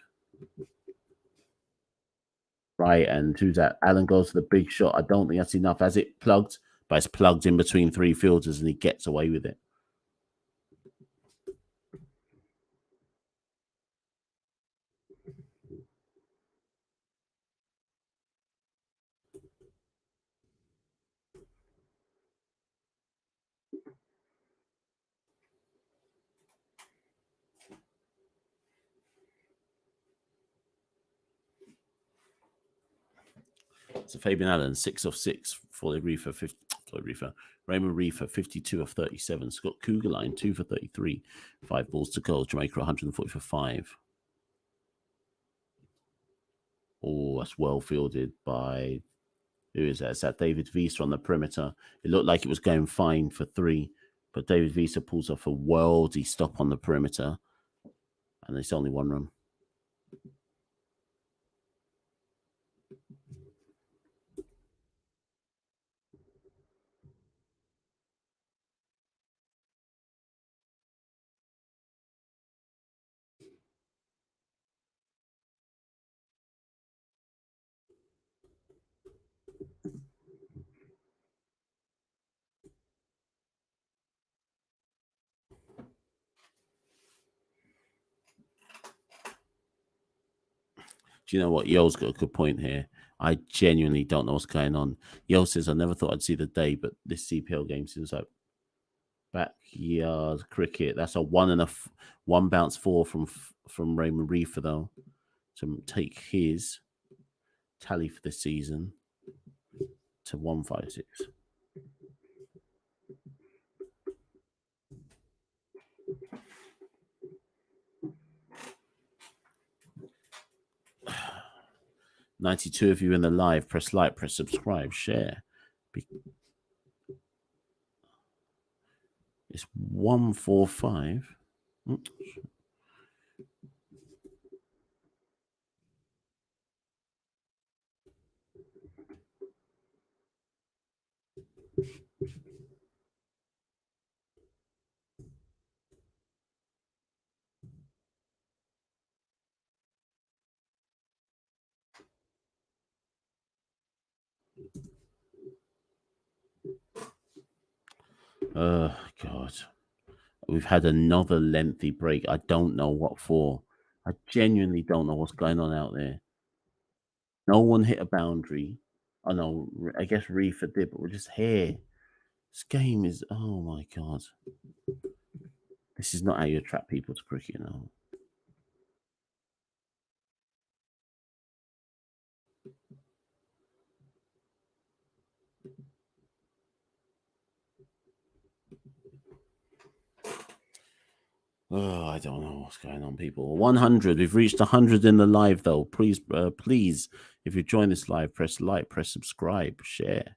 Right, and who's that? Allen goes for the big shot. I don't think that's enough. Has it plugged? But it's plugged in between 3 fielders and he gets away with it. So Fabian Allen, 6 of 6 for the Reefer, Raymond Reefer, 52 of 37. Scott Kugelline, 2 for 33. 5 balls to go. Jamaica, 140 for 5. Oh, that's well fielded by, who is that? It's that David Visa on the perimeter. It looked like it was going fine for 3, but David Visa pulls off a worldy stop on the perimeter, and it's only 1 run. Do you know what? Yo's got a good point here. I genuinely don't know what's going on. Yo says, I never thought I'd see the day, but this CPL game seems like backyard cricket. That's a 1 bounce 4 from Raymond Reefer, though, to take his tally for the season to 156. $92 of you in the live. Press like, press subscribe, share. It's 145. Oh, God. We've had another lengthy break. I don't know what for. I genuinely don't know what's going on out there. No one hit a boundary. I know, I guess Reefer did, but we're just here. This game is, oh my God. This is not how you attract people to cricket, you know. Oh, I don't know what's going on, people. 100. We've reached 100 in the live, though. Please, please, if you join this live, press like, press subscribe, share.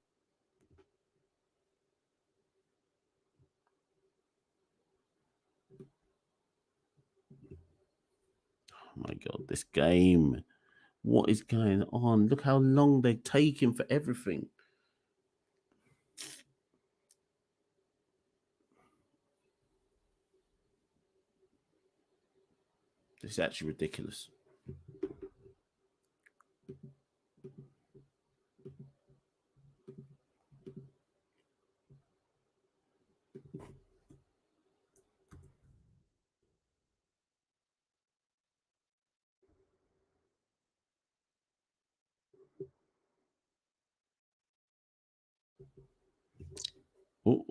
Oh my God, this game. What is going on? Look how long they're taking for everything. This is actually ridiculous. Oh,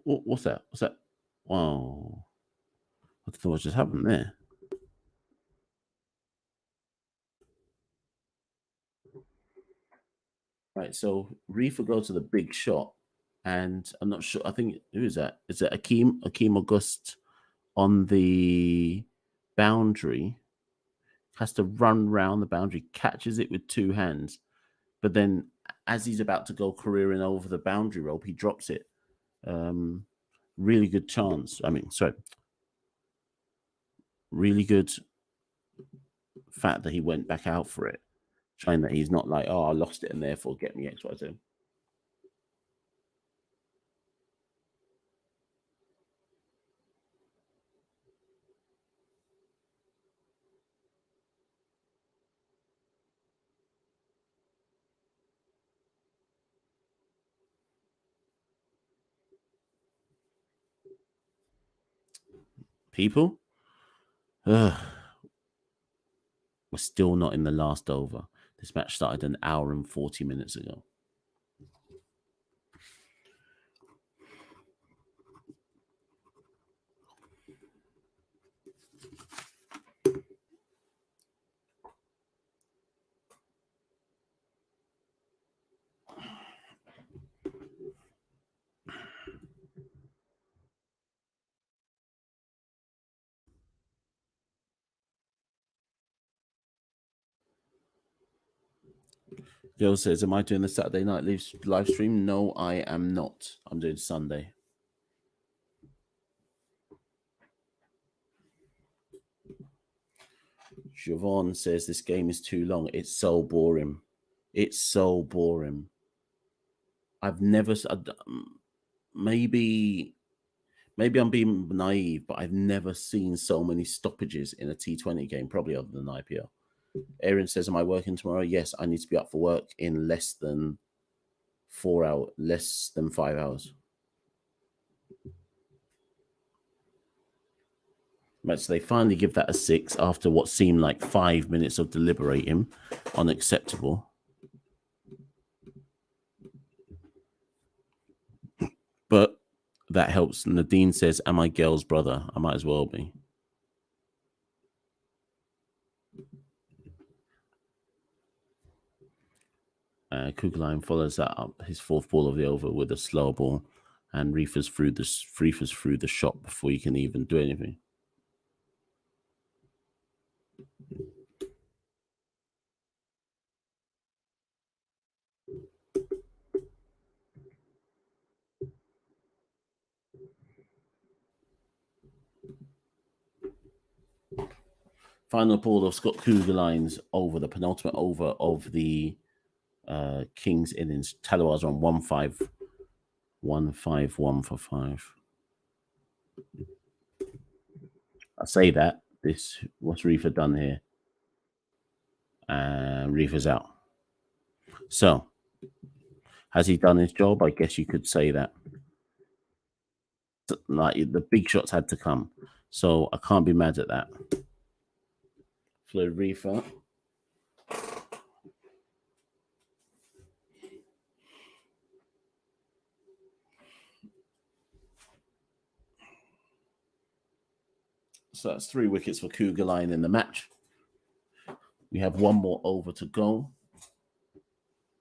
what's that? What's that? Wow. I don't know what just happened there. Right, so Reefer goes to the big shot, and I'm not sure. I think who is that? Is it Akeem August on the boundary? Has to run round the boundary, catches it with two hands, but then as he's about to go careering over the boundary rope, he drops it. Really good chance. Really good fact that he went back out for it, showing that he's not like, oh, I lost it and therefore get me XYZ. People, we're still not in the last over. This match started an hour and 40 minutes ago. Joe says, am I doing the Saturday night live stream? No, I am not. I'm doing Sunday. Siobhan says, this game is too long. It's so boring. It's so boring. I've never... Maybe I'm being naive, but I've never seen so many stoppages in a T20 game, probably other than IPL. Aaron says, am I working tomorrow? Yes, I need to be up for work in less than 5 hours. Right, so they finally give that a 6 after what seemed like 5 minutes of deliberating. Unacceptable. But that helps. Nadine says, am I girl's brother? I might as well be. Kugelheim follows that up, his fourth ball of the over with a slow ball, and Reefer's through the shot before you can even do anything. Final ball of Scott Kugelheim's over, the penultimate over of the Kings innings. Tallawahs on 1-5. 1-5-1 for 5. I say that. What's Reefer done here? Reefer's out. So, has he done his job? I guess you could say that. Like the big shots had to come, so I can't be mad at that. Floyd Reefer. So that's 3 wickets for Kugelheim in the match. We have one more over to go,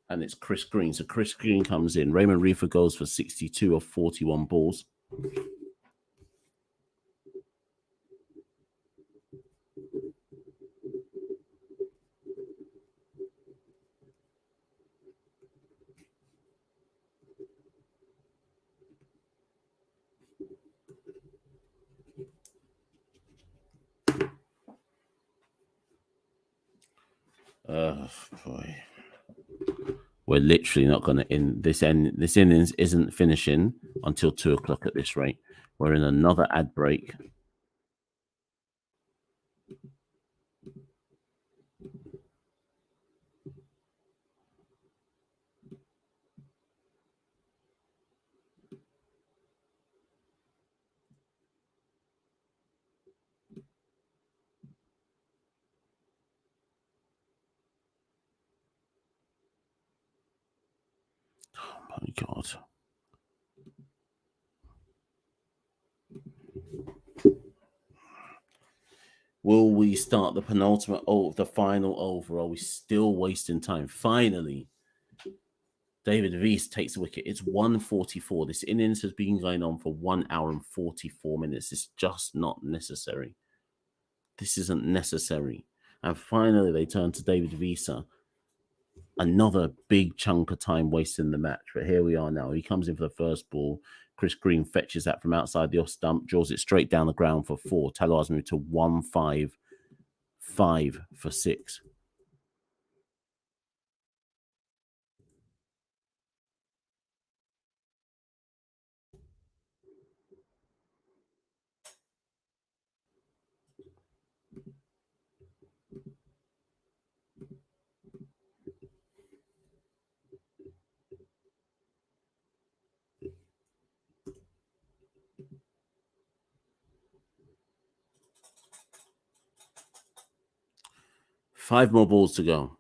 and it's Chris Green. So Chris Green comes in. Raymond Reefer goes for 62 of 41 balls. Boy. We're literally not going to end. This innings isn't finishing until 2 o'clock at this rate. We're in another ad break. Oh my God. Will we start the penultimate the final over? Are we still wasting time? Finally, David Vise takes the wicket. It's 1:44. This innings has been going on for 1 hour and 44 minutes. It's just not necessary. This isn't necessary. And finally, they turn to David Visa. Another big chunk of time wasted in the match. But here we are now. He comes in for the first ball. Chris Green fetches that from outside the off stump, draws it straight down the ground for 4. Tallawahs move to 1-5-5 for 6. Five more balls to go.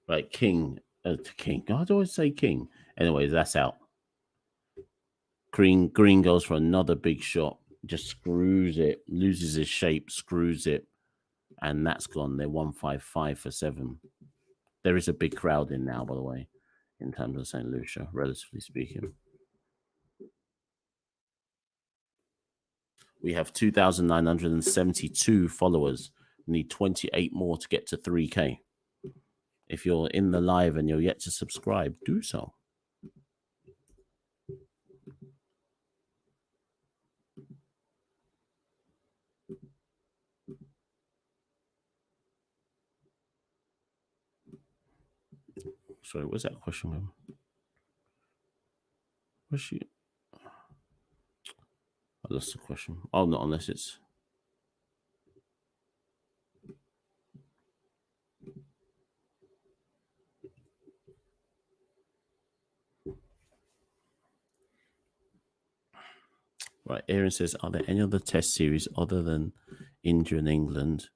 Right, King. God, I always say King. Anyways, that's out. Green goes for another big shot. Just screws it, loses his shape, screws it, and that's gone. They're 1-5-5 for 7. There is a big crowd in now, by the way, in terms of Saint Lucia, relatively speaking. We have 2,972 followers. We need 28 more to get to 3K. If you're in the live and you're yet to subscribe, do so. Sorry, where's that question from? Where's she? I lost the question. Oh, not unless it's... Right, Aaron says, are there any other test series other than India and England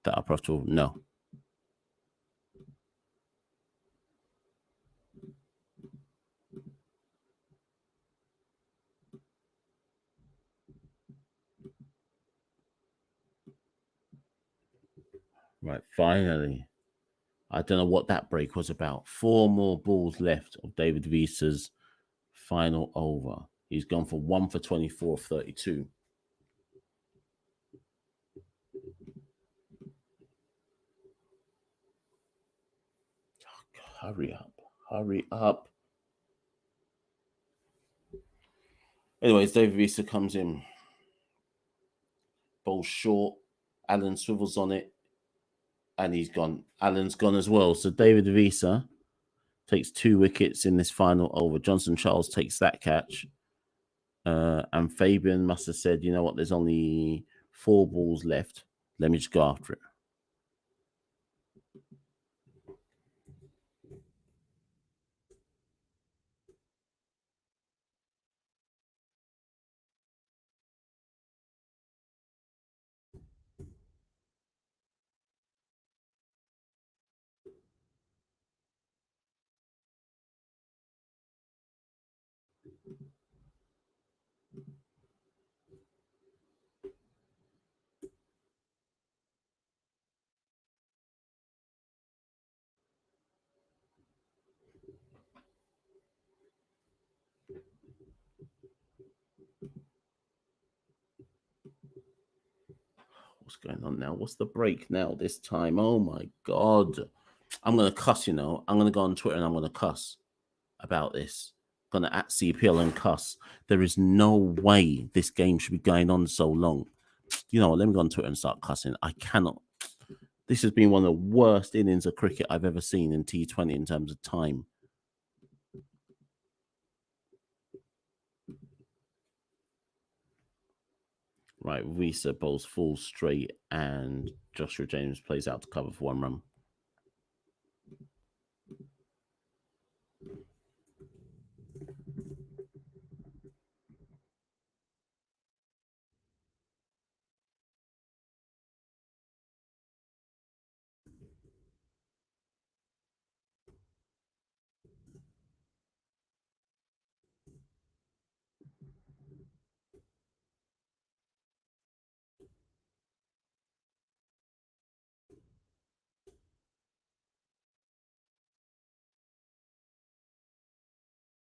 that are profitable? No. Right, finally. I don't know what that break was about. 4 more balls left of David Visa's final over. He's gone for 1 for 24 of 32. Hurry up. Hurry up. Anyways, David Visa comes in. Ball short. Allen swivels on it. And he's gone. Allen's gone as well. So David Visa takes 2 wickets in this final over. Johnson Charles takes that catch. And Fabian must have said, you know what, there's only 4 balls left. Let me just go after it. What's going on now? What's the break now this time? Oh my God. I'm going to cuss, you know. I'm going to go on Twitter and I'm going to cuss about this. I'm going to at CPL and cuss. There is no way this game should be going on so long. You know what? Let me go on Twitter and start cussing. I cannot. This has been one of the worst innings of cricket I've ever seen in T20 in terms of time. Right, Visa bowls full straight and Joshua James plays out to cover for 1 run.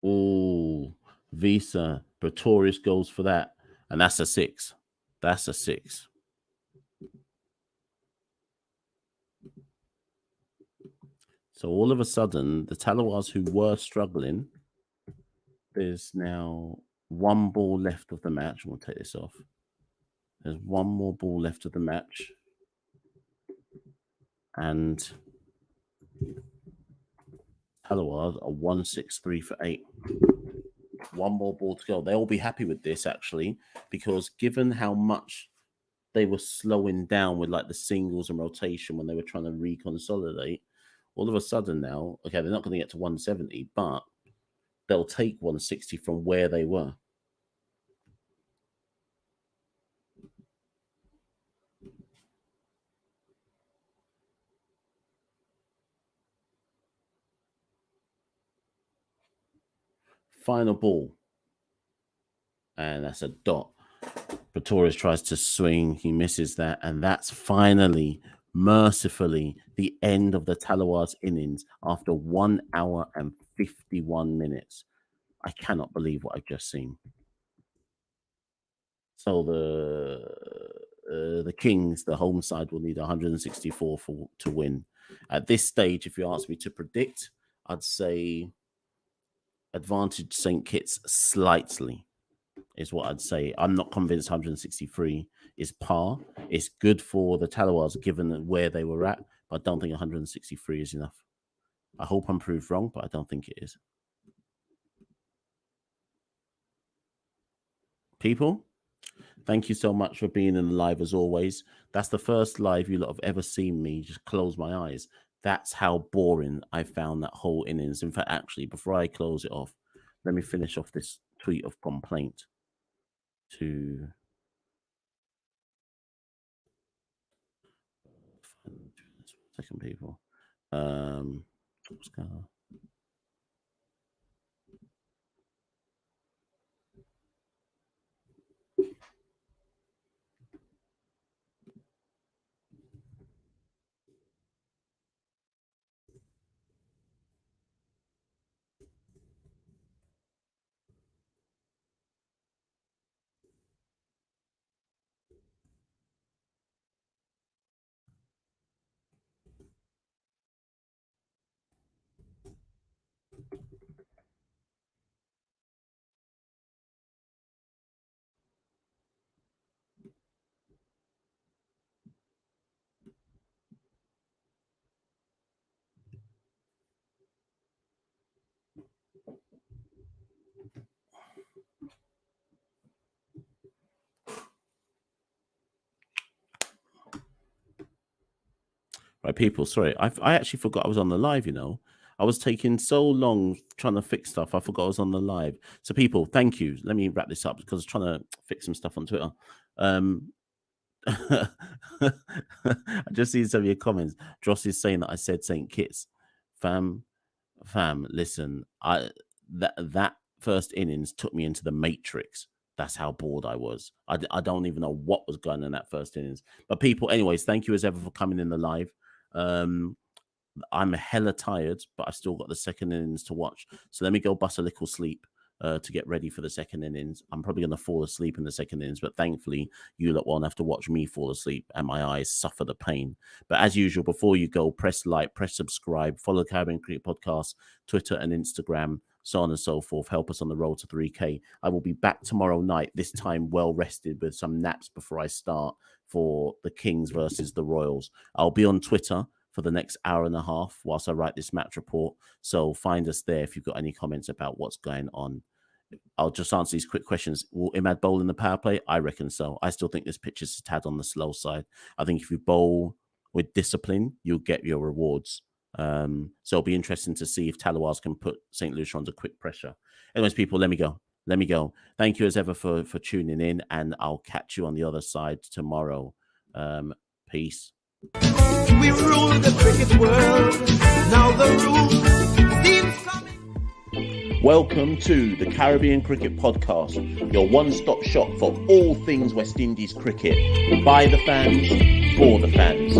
Oh, Visa. Pretorius goes for that. And that's a 6. That's a 6. So all of a sudden, the Tallawahs who were struggling, there's now 1 ball left of the match. We'll take this off. There's 1 more ball left of the match. And Tallawahs are 1-6-3 for 8. 1 more ball to go. They'll be happy with this, actually, because given how much they were slowing down with like the singles and rotation when they were trying to reconsolidate, all of a sudden now, okay, they're not going to get to 170, but they'll take 160 from where they were. Final ball. And that's a dot. Pretorius tries to swing. He misses that. And that's finally, mercifully, the end of the Tallawahs innings after 1 hour and 51 minutes. I cannot believe what I've just seen. So the Kings, the home side, will need 164 to win. At this stage, if you ask me to predict, I'd say advantage St. Kitts slightly is what I'd say. I'm not convinced 163 is par. It's good for the Tallawahs given where they were at, but I don't think 163 is enough. I hope I'm proved wrong, but I don't think it is. People, thank you so much for being in the live as always. That's the first live you lot have ever seen me just close my eyes. That's how boring I found that whole innings. In fact, actually, before I close it off, let me finish off this tweet of complaint to second people. What's going on? Right, people, sorry. I actually forgot I was on the live, you know. I was taking so long trying to fix stuff. I forgot I was on the live. So, people, thank you. Let me wrap this up because I was trying to fix some stuff on Twitter. I just seen some of your comments. Dross is saying that I said St. Kitts. Fam, listen, that first innings took me into the Matrix. That's how bored I was. I don't even know what was going on in that first innings. But people, anyways, thank you as ever for coming in the live. I'm hella tired, but I've still got the second innings to watch. So let me go bust a little sleep to get ready for the second innings. I'm probably going to fall asleep in the second innings, but thankfully you lot won't have to watch me fall asleep and my eyes suffer the pain. But as usual, before you go, press like, press subscribe, follow Caribbean Cricket Podcast, Twitter and Instagram, so on and so forth. Help us on the road to 3K. I will be back tomorrow night, this time well rested with some naps before I start for the Kings versus the Royals. I'll be on Twitter for the next hour and a half whilst I write this match report. So find us there if you've got any comments about what's going on. I'll just answer these quick questions. Will Imad bowl in the power play? I reckon so. I still think this pitch is a tad on the slow side. I think if you bowl with discipline, you'll get your rewards. So it'll be interesting to see if Tallawahs can put Saint Lucia under quick pressure. Anyways, people, let me go. Thank you as ever for tuning in, and I'll catch you on the other side tomorrow. Peace. We rule the cricket world. Now the rules seem coming. Welcome to the Caribbean Cricket Podcast, your one-stop shop for all things West Indies cricket. By the fans, for the fans.